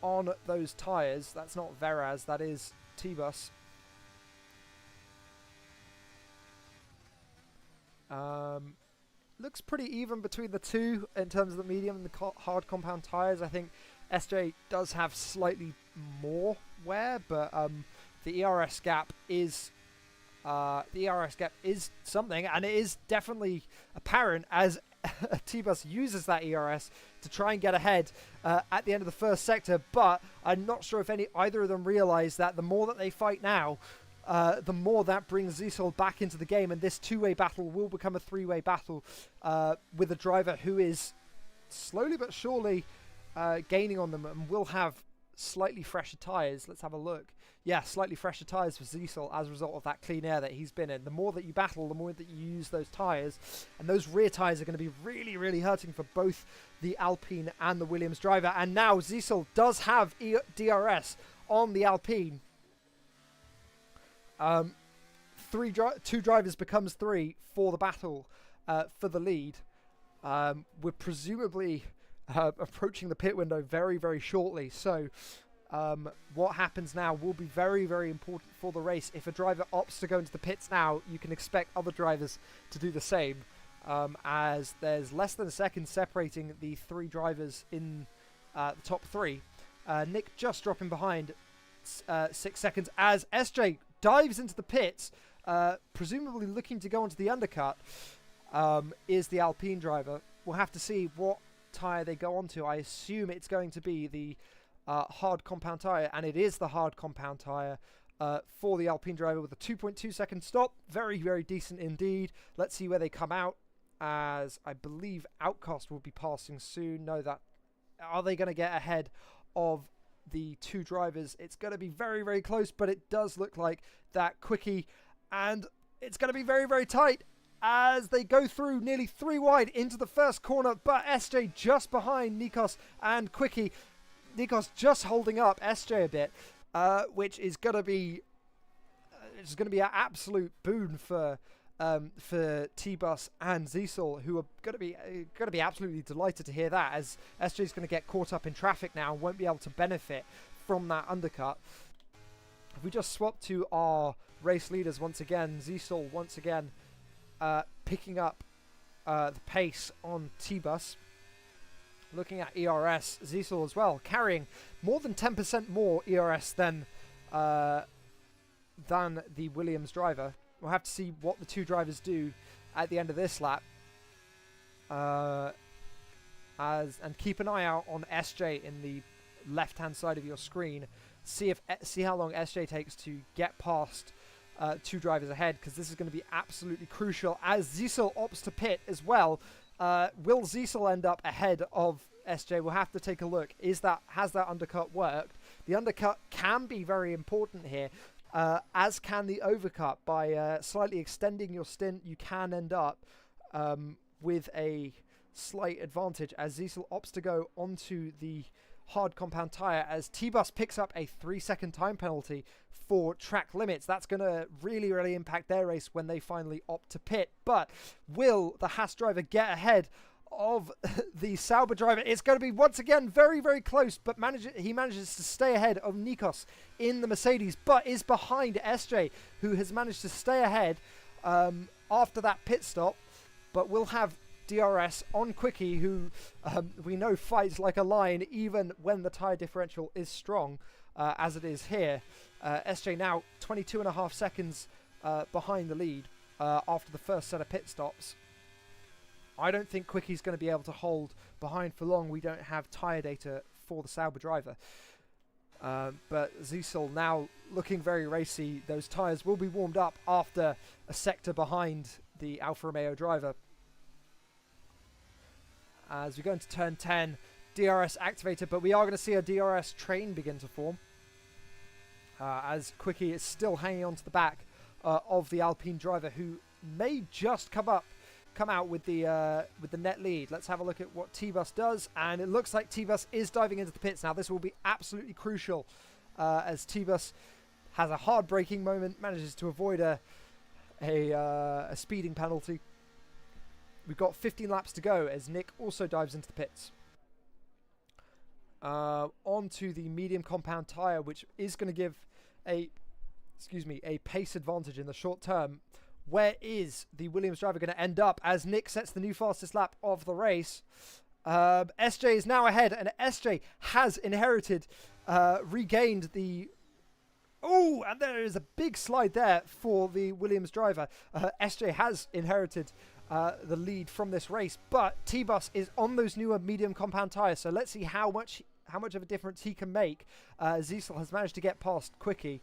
on those tyres. That's not Veraz, that is T-Bus. Looks pretty even between the two in terms of the medium and the hard compound tyres. I think SJ does have slightly more wear, but the ERS gap is something, and it is definitely apparent as T-Bus uses that ERS to try and get ahead at the end of the first sector. But I'm not sure if either of them realize that the more that they fight now, the more that brings Ziesel back into the game, and this two-way battle will become a three-way battle with a driver who is slowly but surely gaining on them and will have slightly fresher tyres. Let's have a look. Yeah, slightly fresher tyres for Ziesel as a result of that clean air that he's been in. The more that you battle, the more that you use those tyres, and those rear tyres are going to be really, really hurting for both the Alpine and the Williams driver. And now Ziesel does have DRS on the Alpine. Two drivers becomes three for the battle for the lead. We're presumably approaching the pit window very, very shortly. So what happens now will be very, very important for the race. If a driver opts to go into the pits now, you can expect other drivers to do the same, as there's less than a second separating the three drivers in the top three. Nick just dropping behind 6 seconds as SJ dives into the pits, presumably looking to go onto the undercut, is the Alpine driver. We'll have to see what tyre they go onto. I assume it's going to be the hard compound tyre, and it is the hard compound tyre for the Alpine driver with a 2.2 second stop. Very, very decent indeed. Let's see where they come out, as I believe Outcast will be passing soon. No, that are they going to get ahead of the two drivers? It's going to be very, very close, but it does look like that Quickie, and it's going to be very, very tight as they go through nearly 3 wide into the first corner. But SJ just behind Nikos and Quickie. Nikos just holding up SJ a bit, which is going to be an absolute boon for T-Bus and Ziesel, who are going to be absolutely delighted to hear that, as SJ is going to get caught up in traffic now and won't be able to benefit from that undercut. If we just swap to our race leaders once again, Ziesel once again picking up the pace on T-Bus. Looking at ERS, Ziesel as well, carrying more than 10% more ERS than the Williams driver. We'll have to see what the two drivers do at the end of this lap. And keep an eye out on SJ in the left-hand side of your screen. See how long SJ takes to get past two drivers ahead, because this is going to be absolutely crucial as Ziesel opts to pit as well. Will Ziesel end up ahead of SJ? We'll have to take a look. Has that undercut worked? The undercut can be very important here, as can the overcut. By slightly extending your stint, you can end up with a slight advantage, as Ziesel opts to go onto the hard compound tyre, as T-Bus picks up a 3-second time penalty for track limits. That's going to really, really impact their race when they finally opt to pit. But will the Haas driver get ahead of the Sauber driver. It's going to be once again very, very close, but he manages to stay ahead of Nikos in the Mercedes, but is behind SJ, who has managed to stay ahead after that pit stop, but will have DRS on Quickie, who we know fights like a lion even when the tyre differential is strong, as it is here. SJ now 22.5 seconds behind the lead after the first set of pit stops. I don't think Quickie's going to be able to hold behind for long. We don't have tyre data for the Sauber driver. But Zisel now looking very racy. Those tyres will be warmed up after a sector behind the Alfa Romeo driver. As we go into turn 10, DRS activated, but we are going to see a DRS train begin to form. As Quickie is still hanging on to the back of the Alpine driver, who may just come out with the net lead. Let's have a look at what T-Bus does, and it looks like T-Bus is diving into the pits now. This will be absolutely crucial as T-Bus has a hard braking moment, manages to avoid a speeding penalty. We've got 15 laps to go as Nick also dives into the pits. Onto the medium compound tyre, which is going to give a pace advantage in the short term. Where is the Williams driver going to end up as Nick sets the new fastest lap of the race? SJ is now ahead, and SJ has regained the... Oh, and there is a big slide there for the Williams driver. SJ has inherited the lead from this race, but T-Bus is on those newer medium compound tyres, so let's see how much of a difference he can make. Zisel has managed to get past Quickie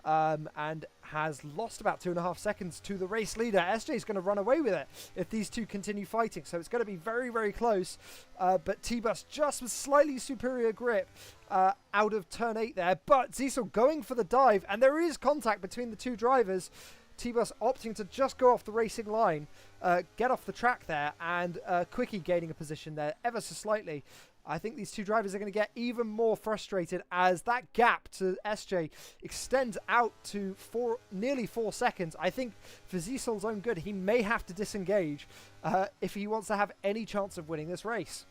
and has lost about 2.5 seconds to the race leader. SJ is going to run away with it if these two continue fighting, so it's going to be very, very close, but T-Bus just with slightly superior grip out of turn 8 there, but Zisel going for the dive, and there is contact between the two drivers. T-Bus opting to just go off the racing line, get off the track there, and Quickie gaining a position there ever so slightly. I think these two drivers are going to get even more frustrated as that gap to SJ extends out to nearly 4 seconds. I think for Ziesel's own good, he may have to disengage if he wants to have any chance of winning this race.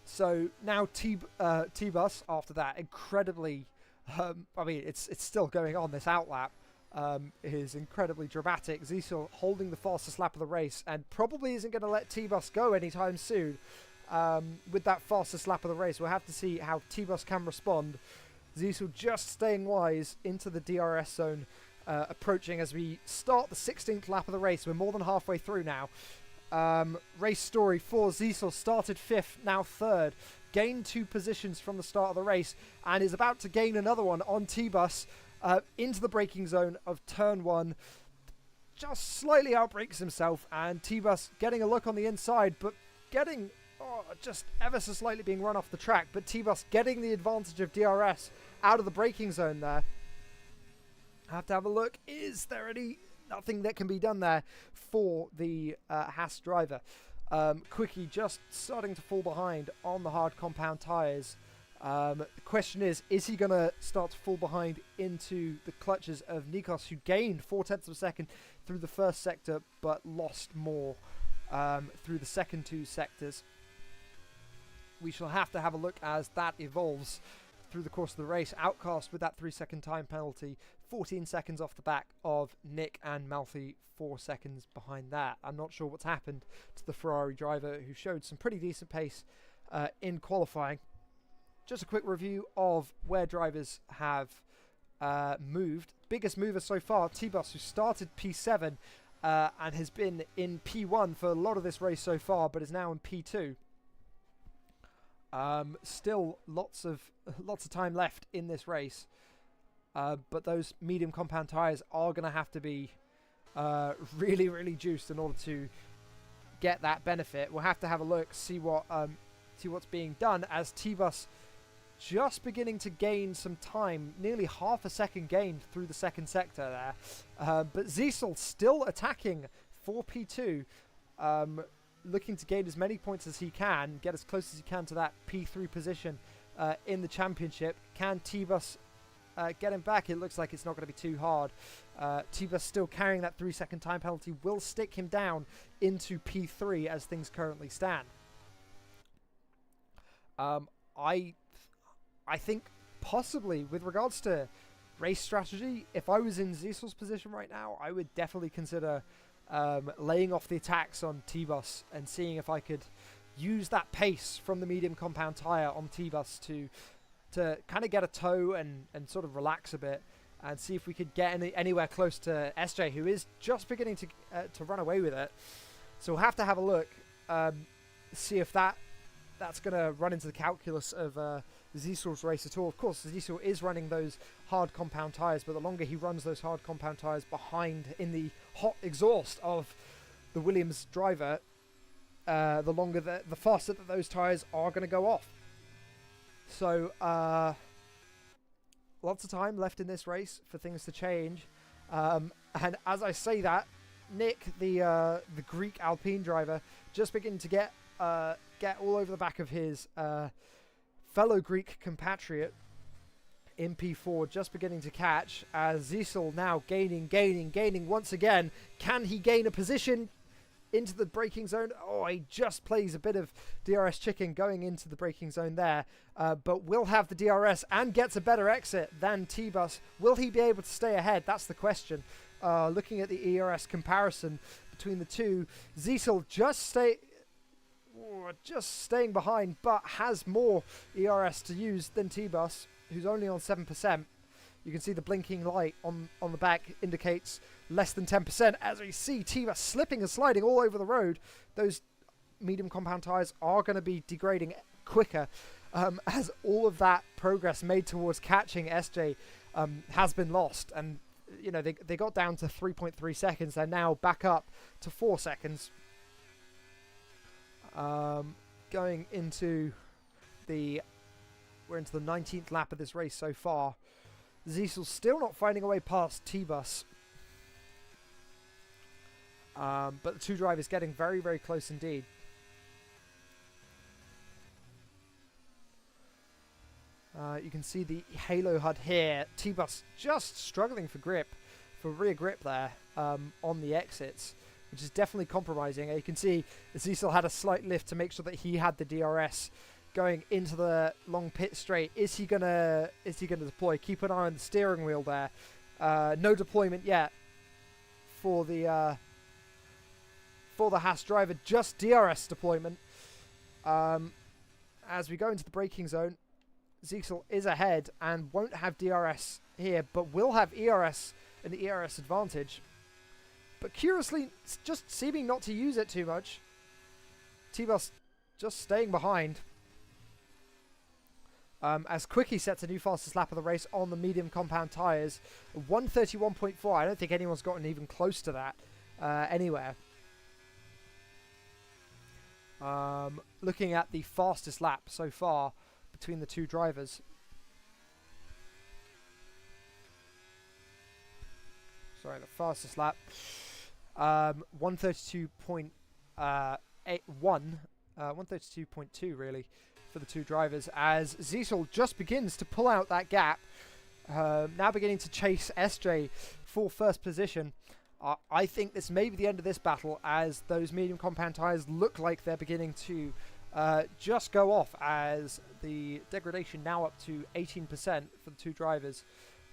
So now T-Bus, after that, incredibly... I mean, it's still going on, this outlap is incredibly dramatic. Zisel holding the fastest lap of the race and probably isn't going to let T-Bus go anytime soon with that fastest lap of the race. We'll have to see how T-Bus can respond. Zisel just staying wise into the DRS zone, approaching as we start the 16th lap of the race. We're more than halfway through now. Race story for Zisel: started 5th, now 3rd. Gained 2 positions from the start of the race and is about to gain another one on T-Bus into the braking zone of turn 1. Just slightly outbrakes himself, and T-Bus getting a look on the inside, but getting just ever so slightly being run off the track. But T-Bus getting the advantage of DRS out of the braking zone there. Have to have a look. Is there nothing that can be done there for the Haas driver? Quickie just starting to fall behind on the hard compound tyres. The question is he going to start to fall behind into the clutches of Nikos, who gained 0.4 of a second through the first sector, but lost more through the second 2 sectors? We shall have to have a look as that evolves through the course of the race. Outcast with that 3-second time penalty, 14 seconds off the back of Nick, and Malfi 4 seconds behind that. I'm not sure what's happened to the Ferrari driver, who showed some pretty decent pace in qualifying. Just a quick review of where drivers have moved. Biggest mover so far, T-Bus, who started P7 and has been in P1 for a lot of this race so far, but is now in P2. Still lots of time left in this race, but those medium compound tyres are going to have to be really, really juiced in order to get that benefit. We'll have to have a look, see what's being done, as T-Bus just beginning to gain some time, nearly half a second gained through the second sector there. But Zisel still attacking for P2, looking to gain as many points as he can, get as close as he can to that P3 position in the championship. Can T-Bus get him back, it looks like it's not going to be too hard. T-Bus still carrying that 3-second time penalty will stick him down into P3 as things currently stand. I think possibly with regards to race strategy, if I was in Ziesel's position right now, I would definitely consider laying off the attacks on T-Bus and seeing if I could use that pace from the medium compound tyre on T-Bus to kind of get a toe and sort of relax a bit and see if we could get anywhere close to SJ, who is just beginning to run away with it. So we'll have to have a look, see if that's going to run into the calculus of Ziesel's race at all. Of course, Ziesel is running those hard compound tyres, but the longer he runs those hard compound tyres behind in the hot exhaust of the Williams driver, the faster that those tyres are going to go off. So, lots of time left in this race for things to change. And as I say that, Nick, the Greek Alpine driver, just beginning to get all over the back of his fellow Greek compatriot in P4, just beginning to catch, as Ziesel now gaining once again. Can he gain a position into the braking zone? Oh, he just plays a bit of DRS chicken going into the braking zone there, but will have the DRS and gets a better exit than T-Bus. Will he be able to stay ahead? That's the question. Looking at the ERS comparison between the two, Ziesel just staying behind, but has more ERS to use than T-Bus, who's only on 7%. You can see the blinking light on the back indicates less than 10%. As we see T-Bus slipping and sliding all over the road, those medium compound tyres are going to be degrading quicker as all of that progress made towards catching SJ has been lost. And you know, they got down to 3.3 seconds. They're now back up to 4 seconds. Going into we're into the 19th lap of this race so far. Ziesel still not finding a way past T-Bus. But the two drivers getting very, very close indeed. You can see the halo HUD here. T-Bus just struggling for rear grip there on the exits, which is definitely compromising. You can see Ziesel had a slight lift to make sure that he had the DRS going into the long pit straight. Is he gonna deploy? Keep an eye on the steering wheel there. No deployment yet for the Haas driver. Just DRS deployment. As we go into the braking zone, Ziesel is ahead and won't have DRS here, but will have ERS and the ERS advantage. But curiously, just seeming not to use it too much. T-Bus just staying behind. As Quickie sets a new fastest lap of the race on the medium compound tyres. 1:31.4. I don't think anyone's gotten even close to that anywhere. Looking at the fastest lap so far between the two drivers. Sorry, the fastest lap. 1:32.1. 1:32.2 really for the two drivers, as Ziesel just begins to pull out that gap. Now beginning to chase SJ for first position. I think this may be the end of this battle, as those medium compound tyres look like they're beginning to just go off, as the degradation now up to 18% for the two drivers.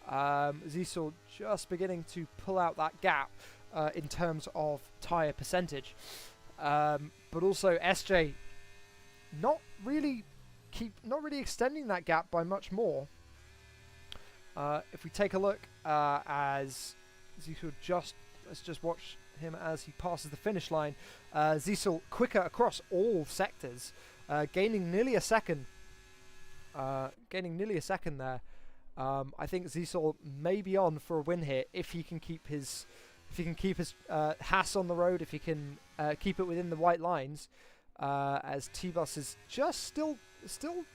Ziesel just beginning to pull out that gap in terms of tyre percentage. But also SJ not really extending that gap by much more. If we take a look, as Ziesel let's just watch him as he passes the finish line. Ziesel quicker across all sectors, gaining nearly a second. There. I think Ziesel may be on for a win here if he can keep his Haas on the road, if he can keep it within the white lines, as T-Bus is just still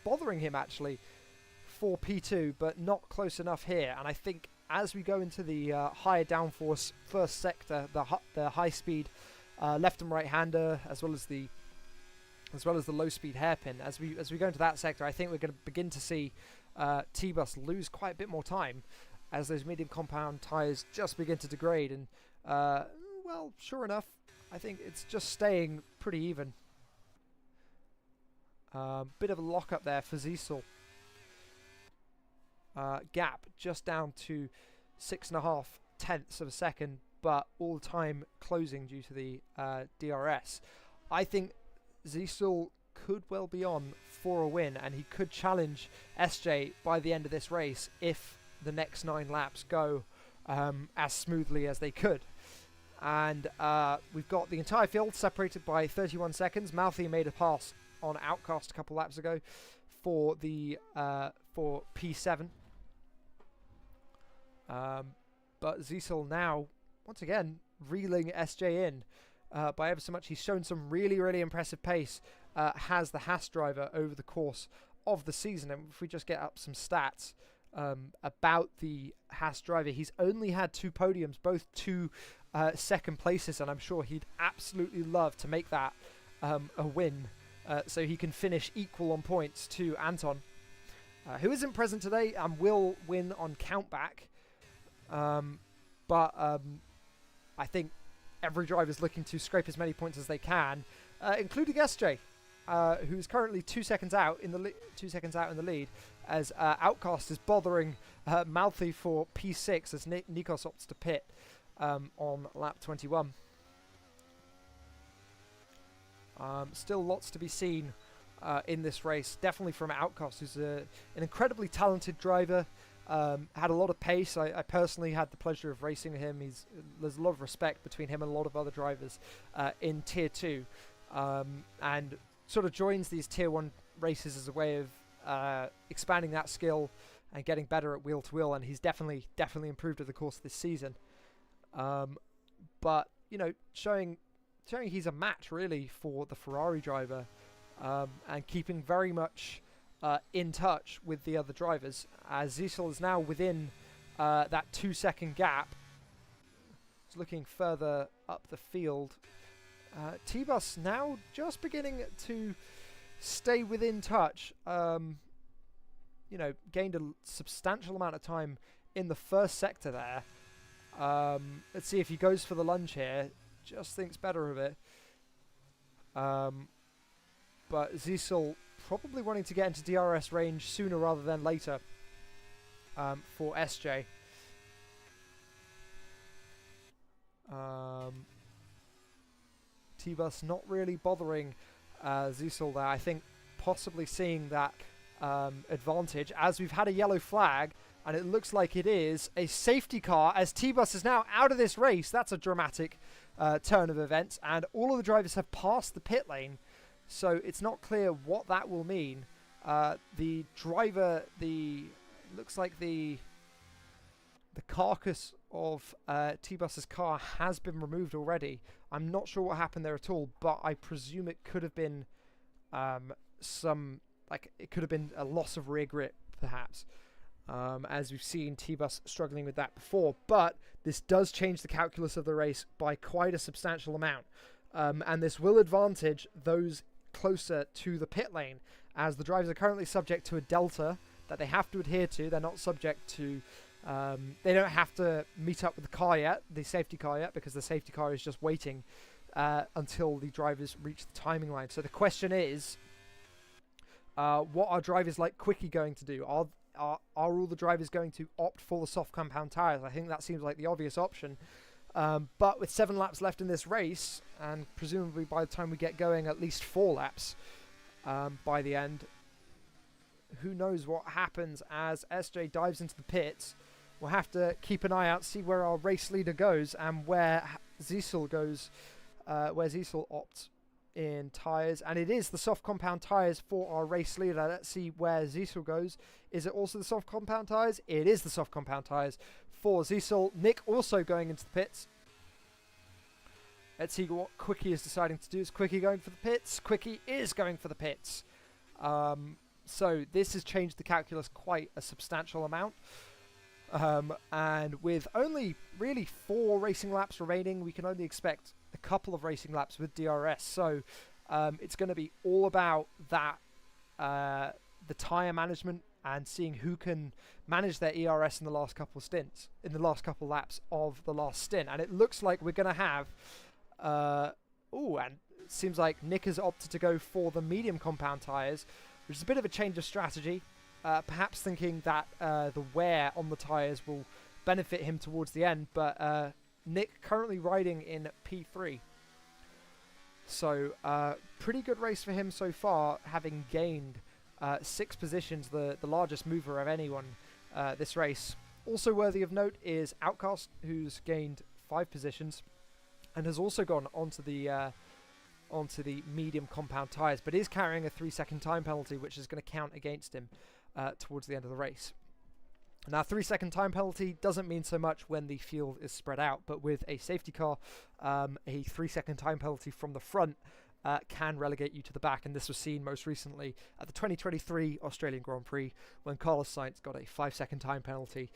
bothering him actually for P2, but not close enough here. And I think as we go into the higher downforce first sector, the high speed left and right hander, as well as the low speed hairpin, as we go into that sector, I think we're going to begin to see T-Bus lose quite a bit more time as those medium compound tyres just begin to degrade. And, well, sure enough, I think it's just staying pretty even. Bit of a lock-up there for Ziesel. Gap just down to 6.5 tenths of a second, but all the time closing due to the DRS. I think Ziesel could well be on for a win, and he could challenge SJ by the end of this race if the next 9 laps go as smoothly as they could. And we've got the entire field separated by 31 seconds. Mouthy made a pass on Outcast a couple laps ago for the for P7. But Ziesel now, once again, reeling SJ in by ever so much. He's shown some really, really impressive pace, has the Haas driver over the course of the season. And if we just get up some stats about the Haas driver, he's only had 2 podiums, both 2 second places, and I'm sure he'd absolutely love to make that a win, so he can finish equal on points to Anton, who isn't present today and will win on countback. But I think every driver's looking to scrape as many points as they can, including SJ, who's currently 2 seconds out in the 2 seconds out in the lead, as Outcast is bothering Mouthy for P6 as Nikos opts to pit on lap 21. Still lots to be seen in this race, definitely from Outcast, who's an incredibly talented driver. Had a lot of pace. I personally had the pleasure of racing with him. There's a lot of respect between him and a lot of other drivers in Tier 2, and sort of joins these Tier 1 races as a way of expanding that skill and getting better at wheel-to-wheel, and he's definitely improved over the course of this season. But, you know, showing he's a match, really, for the Ferrari driver, and keeping very much in touch with the other drivers, as Ziesel is now within that 2 second gap. He's looking further up the field. T-Bus now just beginning to stay within touch. You know, gained a substantial amount of time in the first sector there. Let's see if he goes for the lunge here. Just thinks better of it. But Ziesel probably wanting to get into DRS range sooner rather than later for SJ. T-Bus not really bothering Ziesel there. I think possibly seeing that advantage, as we've had a yellow flag, and it looks like it is a safety car as T-Bus is now out of this race. That's a dramatic turn of events, and all of the drivers have passed the pit lane. So it's not clear what that will mean. The driver, looks like the carcass of T-Bus's car has been removed already. I'm not sure what happened there at all, but I presume it could have been it could have been a loss of rear grip, perhaps. As we've seen T-Bus struggling with that before. But this does change the calculus of the race by quite a substantial amount. And this will advantage those closer to the pit lane, as the drivers are currently subject to a delta that they have to adhere to. They're not subject to they don't have to meet up with the car yet, the safety car yet, because the safety car is just waiting until the drivers reach the timing line. So the question is, what are drivers like Quickie going to do? Are all the drivers going to opt for the soft compound tyres? I think that seems like the obvious option. But with 7 laps left in this race, and presumably by the time we get going at least 4 laps by the end, who knows what happens as SJ dives into the pits. We'll have to keep an eye out, see where our race leader goes and where Ziesel goes, where Ziesel opts in tyres. And it is the soft compound tyres for our race leader. Let's see where Ziesel goes. Is it also the soft compound tyres? It is the soft compound tyres for Ziesel. Nick also going into the pits. Let's see what Quickie is deciding to do. Is Quickie going for the pits? Quickie is going for the pits. So this has changed the calculus quite a substantial amount. And with only really 4 racing laps remaining, we can only expect a couple of racing laps with DRS. So it's going to be all about that, the tyre management and seeing who can manage their ERS in the last couple stints, in the last couple laps of the last stint. And it looks like we're going to have, and it seems like Nick has opted to go for the medium compound tyres, which is a bit of a change of strategy, perhaps thinking that the wear on the tyres will benefit him towards the end, but Nick currently riding in P3. So pretty good race for him so far, having gained 6 positions, the largest mover of anyone this race. Also worthy of note is Outcast, who's gained 5 positions and has also gone onto the medium compound tyres, but is carrying a 3-second time penalty, which is going to count against him towards the end of the race. Now, 3-second time penalty doesn't mean so much when the field is spread out, but with a safety car, a 3-second time penalty from the front can relegate you to the back, and this was seen most recently at the 2023 Australian Grand Prix when Carlos Sainz got a 5-second time penalty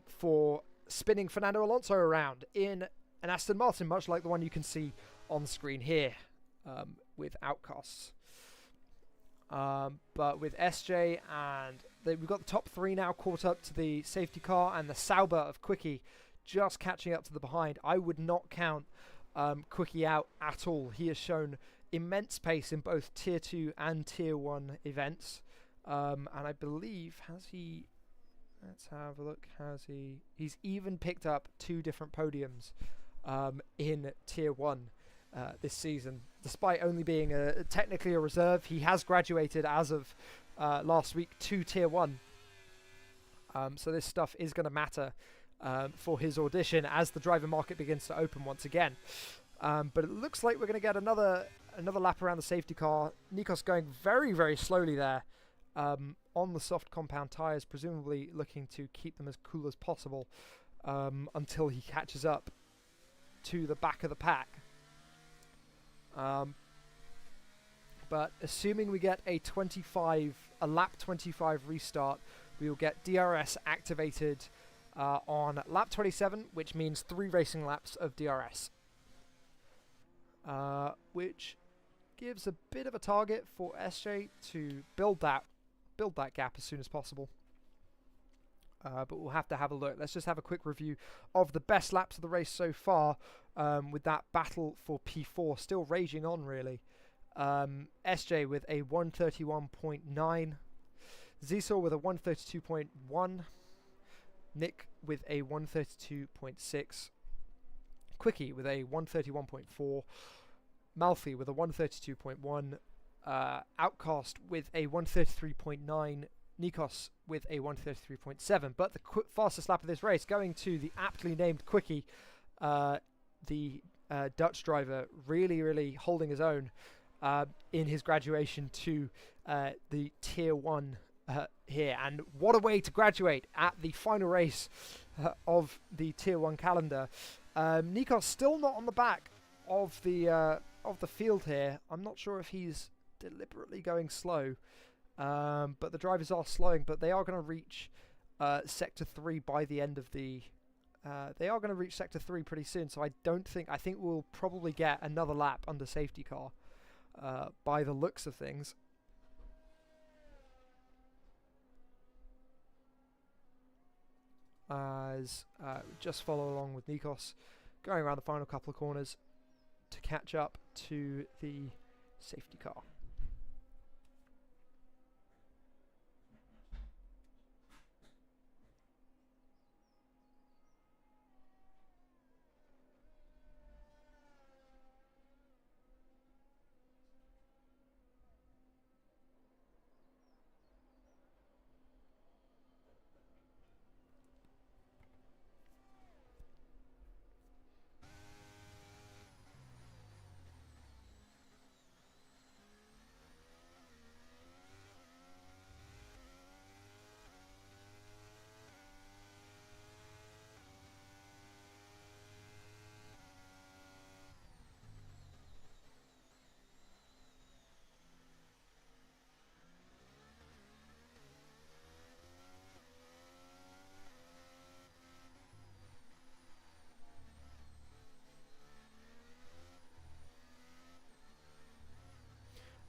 for spinning Fernando Alonso around in an Aston Martin, much like the one you can see on the screen here with Outcasts. But with SJ and we've got the top 3 now caught up to the safety car, and the Sauber of Quickie just catching up to the behind. I would not count Quickie out at all. He has shown immense pace in both Tier 2 and Tier 1 events. And I believe, has he... Let's have a look. He's even picked up 2 different podiums in Tier 1 this season. Despite only being technically a reserve, he has graduated as of last week to Tier 1. So this stuff is going to matter for his audition as the driver market begins to open once again. But it looks like we're going to get another lap around the safety car. Nikos going very, very slowly there on the soft compound tyres, presumably looking to keep them as cool as possible until he catches up to the back of the pack. But assuming we get a lap 25 restart, we will get DRS activated on lap 27, which means 3 racing laps of DRS, which gives a bit of a target for SJ to build that gap as soon as possible. But we'll have to have a look. Let's just have a quick review of the best laps of the race so far, with that battle for P4 still raging on, really. SJ with a 131.9, Zisor with a 132.1, Nick with a 132.6, Quickie with a 131.4, Malfi with a 132.1, Outcast with a 133.9, Nikos with a 133.7. But the fastest lap of this race going to the aptly named Quickie, the Dutch driver, really holding his own in his graduation to the Tier 1 here. And what a way to graduate at the final race of the Tier 1 calendar. Nikos still not on the back of the field here. I'm not sure if he's deliberately going slow, but the drivers are slowing, but they are going to reach Sector 3 by the end of the... they are going to reach Sector 3 pretty soon, so I think we'll probably get another lap under safety car by the looks of things. As just follow along with Nikos going around the final couple of corners to catch up to the safety car.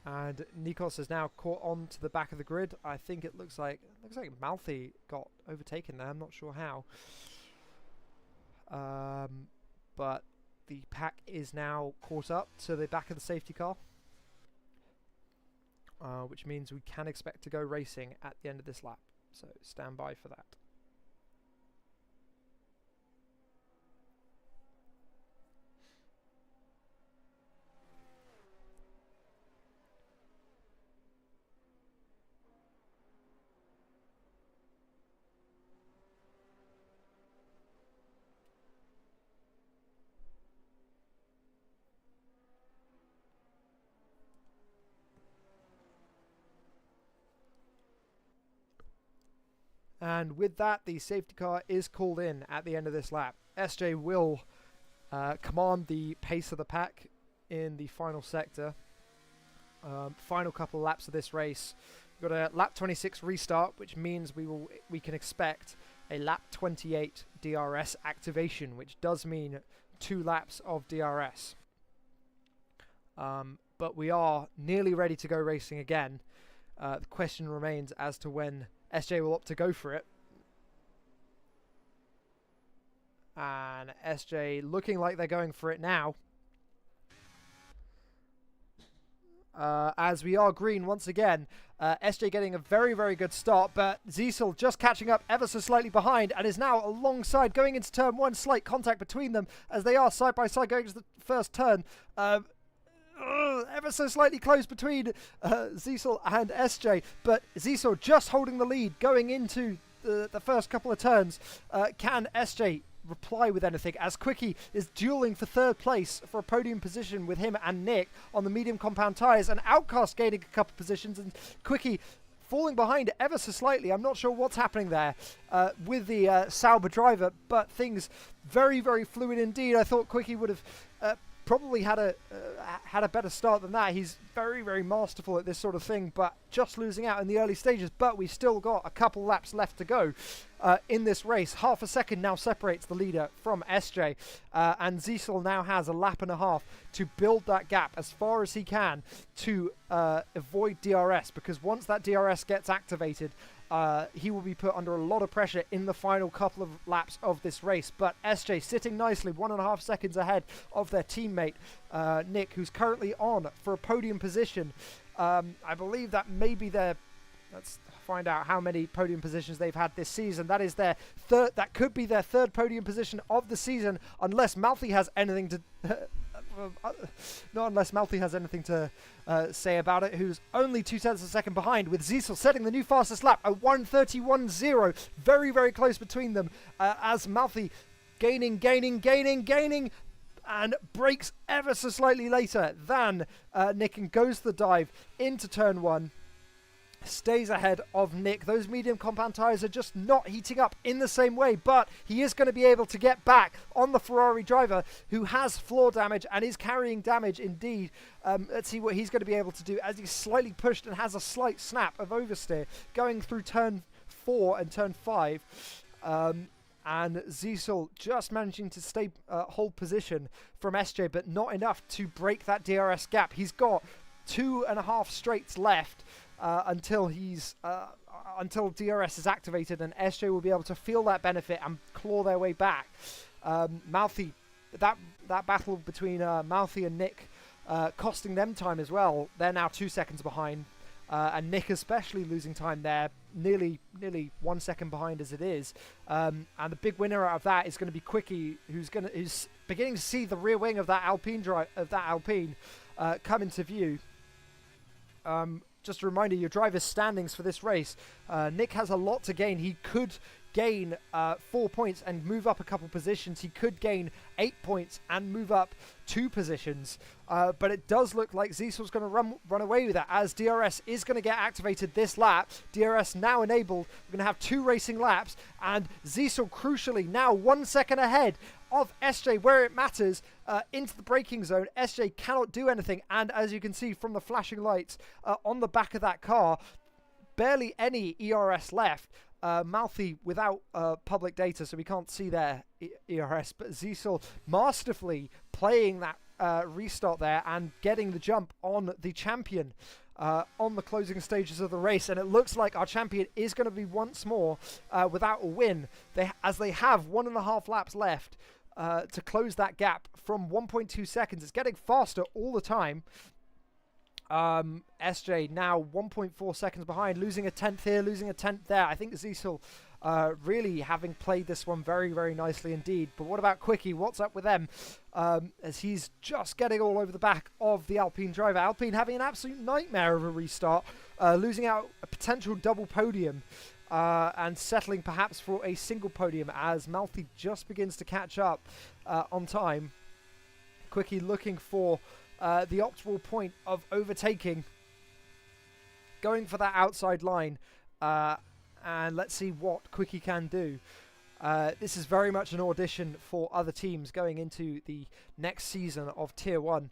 And Nikos has now caught on to the back of the grid. I think it looks like Malfi got overtaken there. I'm not sure how. But the pack is now caught up to the back of the safety car, which means we can expect to go racing at the end of this lap. So stand by for that. And with that, the safety car is called in at the end of this lap. SJ will command the pace of the pack in the final sector. Final couple of laps of this race. We've got a lap 26 restart, which means we can expect a lap 28 DRS activation, which does mean 2 laps of DRS. But we are nearly ready to go racing again. The question remains as to when SJ will opt to go for it. And SJ looking like they're going for it now. As we are green once again. SJ getting a very, very good start, but Ziesel just catching up ever so slightly behind and is now alongside going into turn 1. Slight contact between them as they are side by side going to the first turn. Ever so slightly close between Ziesel and SJ, but Ziesel just holding the lead going into the first couple of turns. Can SJ reply with anything as Quickie is dueling for 3rd place for a podium position with him and Nick on the medium compound tyres, and Outcast gaining a couple of positions and Quickie falling behind ever so slightly. I'm not sure what's happening there with the Sauber driver, but things very, very fluid indeed. I thought Quickie would have probably had a better start than that. He's very, very masterful at this sort of thing, but just losing out in the early stages. But we've still got a couple laps left to go in this race. Half a second now separates the leader from SJ, and Ziesel now has a lap and a half to build that gap as far as he can to avoid DRS, because once that DRS gets activated, he will be put under a lot of pressure in the final couple of laps of this race. But SJ sitting nicely 1.5 seconds ahead of their teammate Nick, who's currently on for a podium position. I believe that may be their... Let's find out how many podium positions they've had this season. That is their third. That could be their 3rd podium position of the season, unless Malfi has anything to... not unless Malfi has anything to say about it, who's only 0.2 of a second behind, with Ziesel setting the new fastest lap at 1:31.0. Very, very close between them, as Malfi gaining, and breaks ever so slightly later than Nick and goes to the dive into turn 1. Stays ahead of Nick. Those medium compound tyres are just not heating up in the same way, but he is going to be able to get back on the Ferrari driver, who has floor damage and is carrying damage indeed. Let's see what he's going to be able to do as he's slightly pushed and has a slight snap of oversteer going through turn 4 and turn 5. And Ziesel just managing to hold position from SJ, but not enough to break that DRS gap. He's got 2.5 straights left until DRS is activated, and SJ will be able to feel that benefit and claw their way back. Malfi, that battle between Malfi and Nick costing them time as well. They're now 2 seconds behind, and Nick especially losing time there, nearly 1 second behind as it is. And the big winner out of that is going to be Quickie, who's beginning to see the rear wing of that Alpine come into view. Just a reminder, your driver's standings for this race. Nick has a lot to gain. He could gain 4 points and move up a couple positions. He could gain 8 points and move up 2 positions. But it does look like Ziesel's going to run away with that, as DRS is going to get activated this lap. DRS now enabled. We're going to have 2 racing laps, and Ziesel crucially now 1 second ahead of SJ where it matters, into the braking zone. SJ cannot do anything, and as you can see from the flashing lights on the back of that car, barely any ERS left. Malfi without public data, so we can't see their ERS, but Ziesel masterfully playing that restart there and getting the jump on the champion on the closing stages of the race. And it looks like our champion is going to be once more without a win, as they have 1.5 laps left to close that gap from 1.2 seconds. It's getting faster all the time. SJ now 1.4 seconds behind, losing a 10th here, losing a 10th there. I think Zisel really having played this one very, very nicely indeed. But what about Quickie? What's up with them? As he's just getting all over the back of the Alpine driver. Alpine having an absolute nightmare of a restart, losing out a potential double podium and settling perhaps for a single podium as Malfi just begins to catch up on time. Quickie looking for the optimal point of overtaking, going for that outside line, and let's see what Quickie can do. This is very much an audition for other teams going into the next season of Tier 1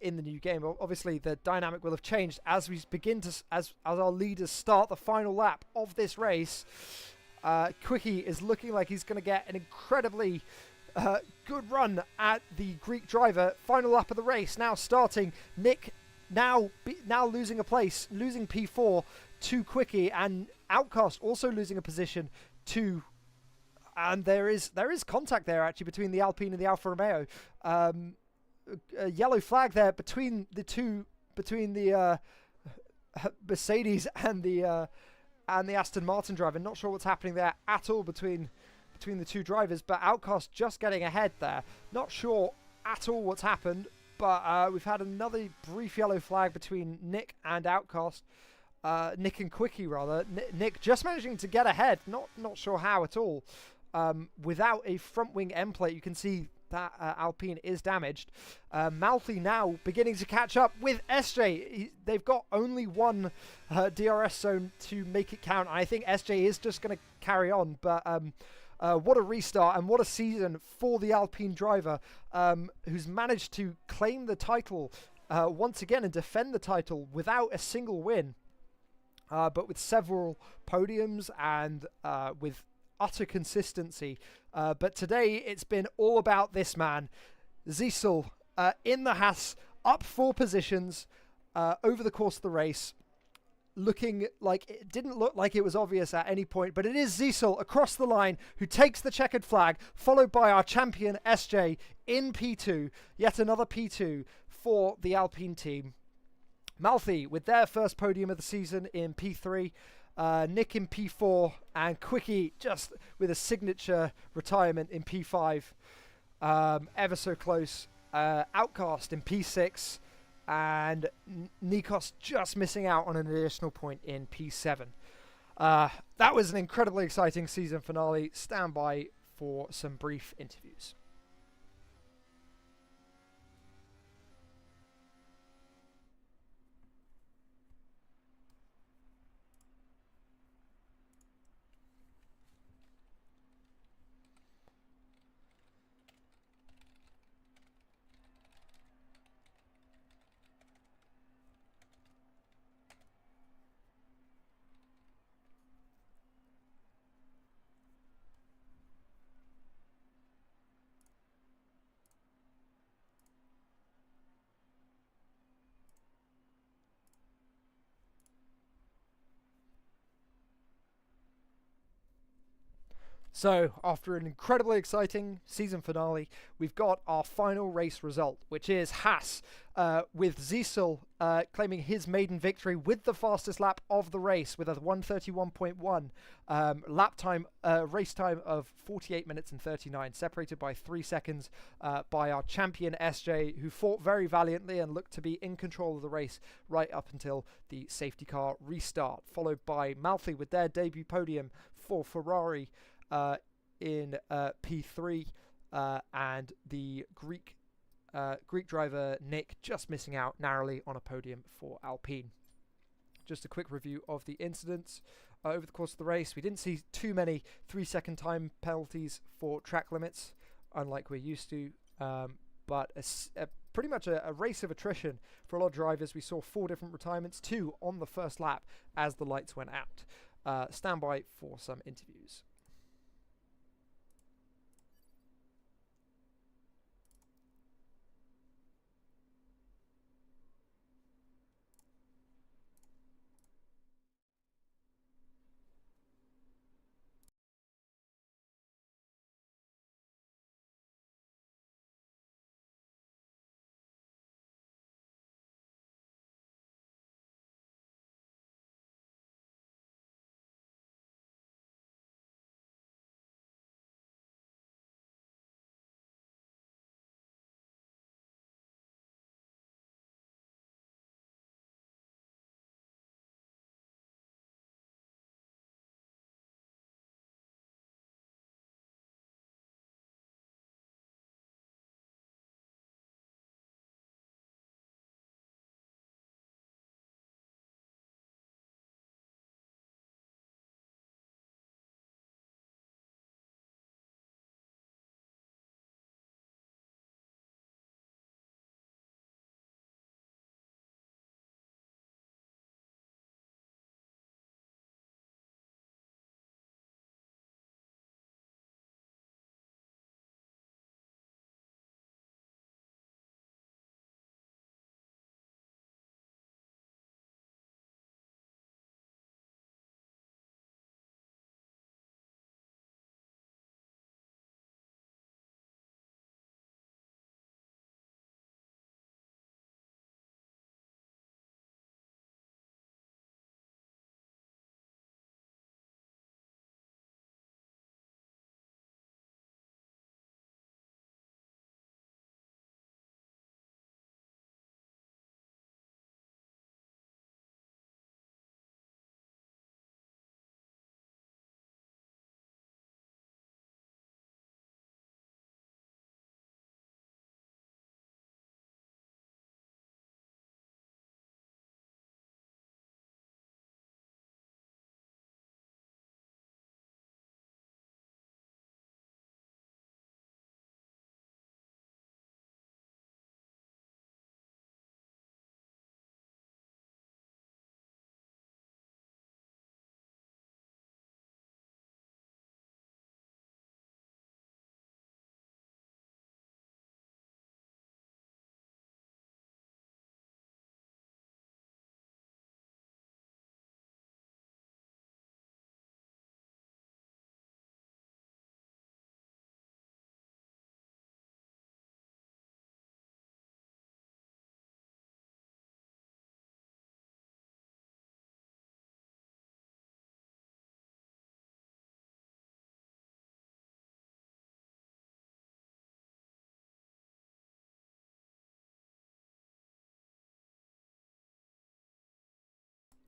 in the new game. Obviously, the dynamic will have changed as we begin to, as our leaders start the final lap of this race. Quickie is looking like he's going to get an incredibly good run at the Greek driver. Final lap of the race now starting. Nick now losing a place, losing P4 to Quickie, and Outcast also losing a position to. And there is contact there actually between the Alpine and the Alfa Romeo. A yellow flag there between the Mercedes and the Aston Martin driver. Not sure what's happening there at all between the two drivers, but Outcast just getting ahead there. Not sure at all what's happened, but we've had another brief yellow flag between Nick and Outcast. Nick and Quickie rather. Nick just managing to get ahead. Not sure how at all. Without a front wing end plate, you can see that Alpine is damaged. Malfi now beginning to catch up with SJ. They've got only one DRS zone to make it count. I think SJ is just going to carry on, but what a restart and what a season for the Alpine driver, who's managed to claim the title once again and defend the title without a single win, but with several podiums and with utter consistency. But today it's been all about this man, Zisel, in the Haas, up 4 positions over the course of the race. Looking like it didn't look like it was obvious at any point, but it is Zisel across the line who takes the checkered flag, followed by our champion SJ in P2. Yet another P2 for the Alpine team. Malfi with their first podium of the season in P3. Nick in P4 and Quickie just with a signature retirement in P5. Ever so close. Outcast in P6 and Nikos just missing out on an additional point in P7. That was an incredibly exciting season finale. Stand by for some brief interviews. So, after an incredibly exciting season finale, we've got our final race result, which is Haas, with Zisel claiming his maiden victory with the fastest lap of the race, with a 1:31.1 lap time, race time of 48 minutes and 39, separated by 3 seconds by our champion SJ, who fought very valiantly and looked to be in control of the race right up until the safety car restart, followed by Malfi with their debut podium for Ferrari in P3, and the Greek driver Nick just missing out narrowly on a podium for Alpine. Just a quick review of the incidents over the course of the race. We didn't see too many 3-second time penalties for track limits, unlike we're used to, but pretty much a race of attrition for a lot of drivers. We saw 4 different retirements, 2 on the first lap as the lights went out. Stand by for some interviews.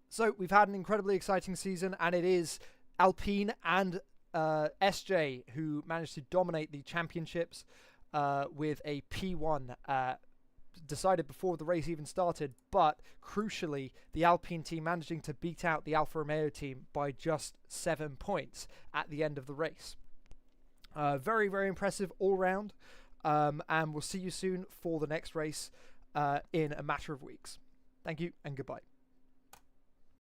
So we've had an incredibly exciting season, and it is Alpine and SJ who managed to dominate the championships with a P1 decided before the race even started, but crucially the Alpine team managing to beat out the Alfa Romeo team by just 7 points at the end of the race. Very, very impressive all round, and we'll see you soon for the next race in a matter of weeks. Thank you and goodbye.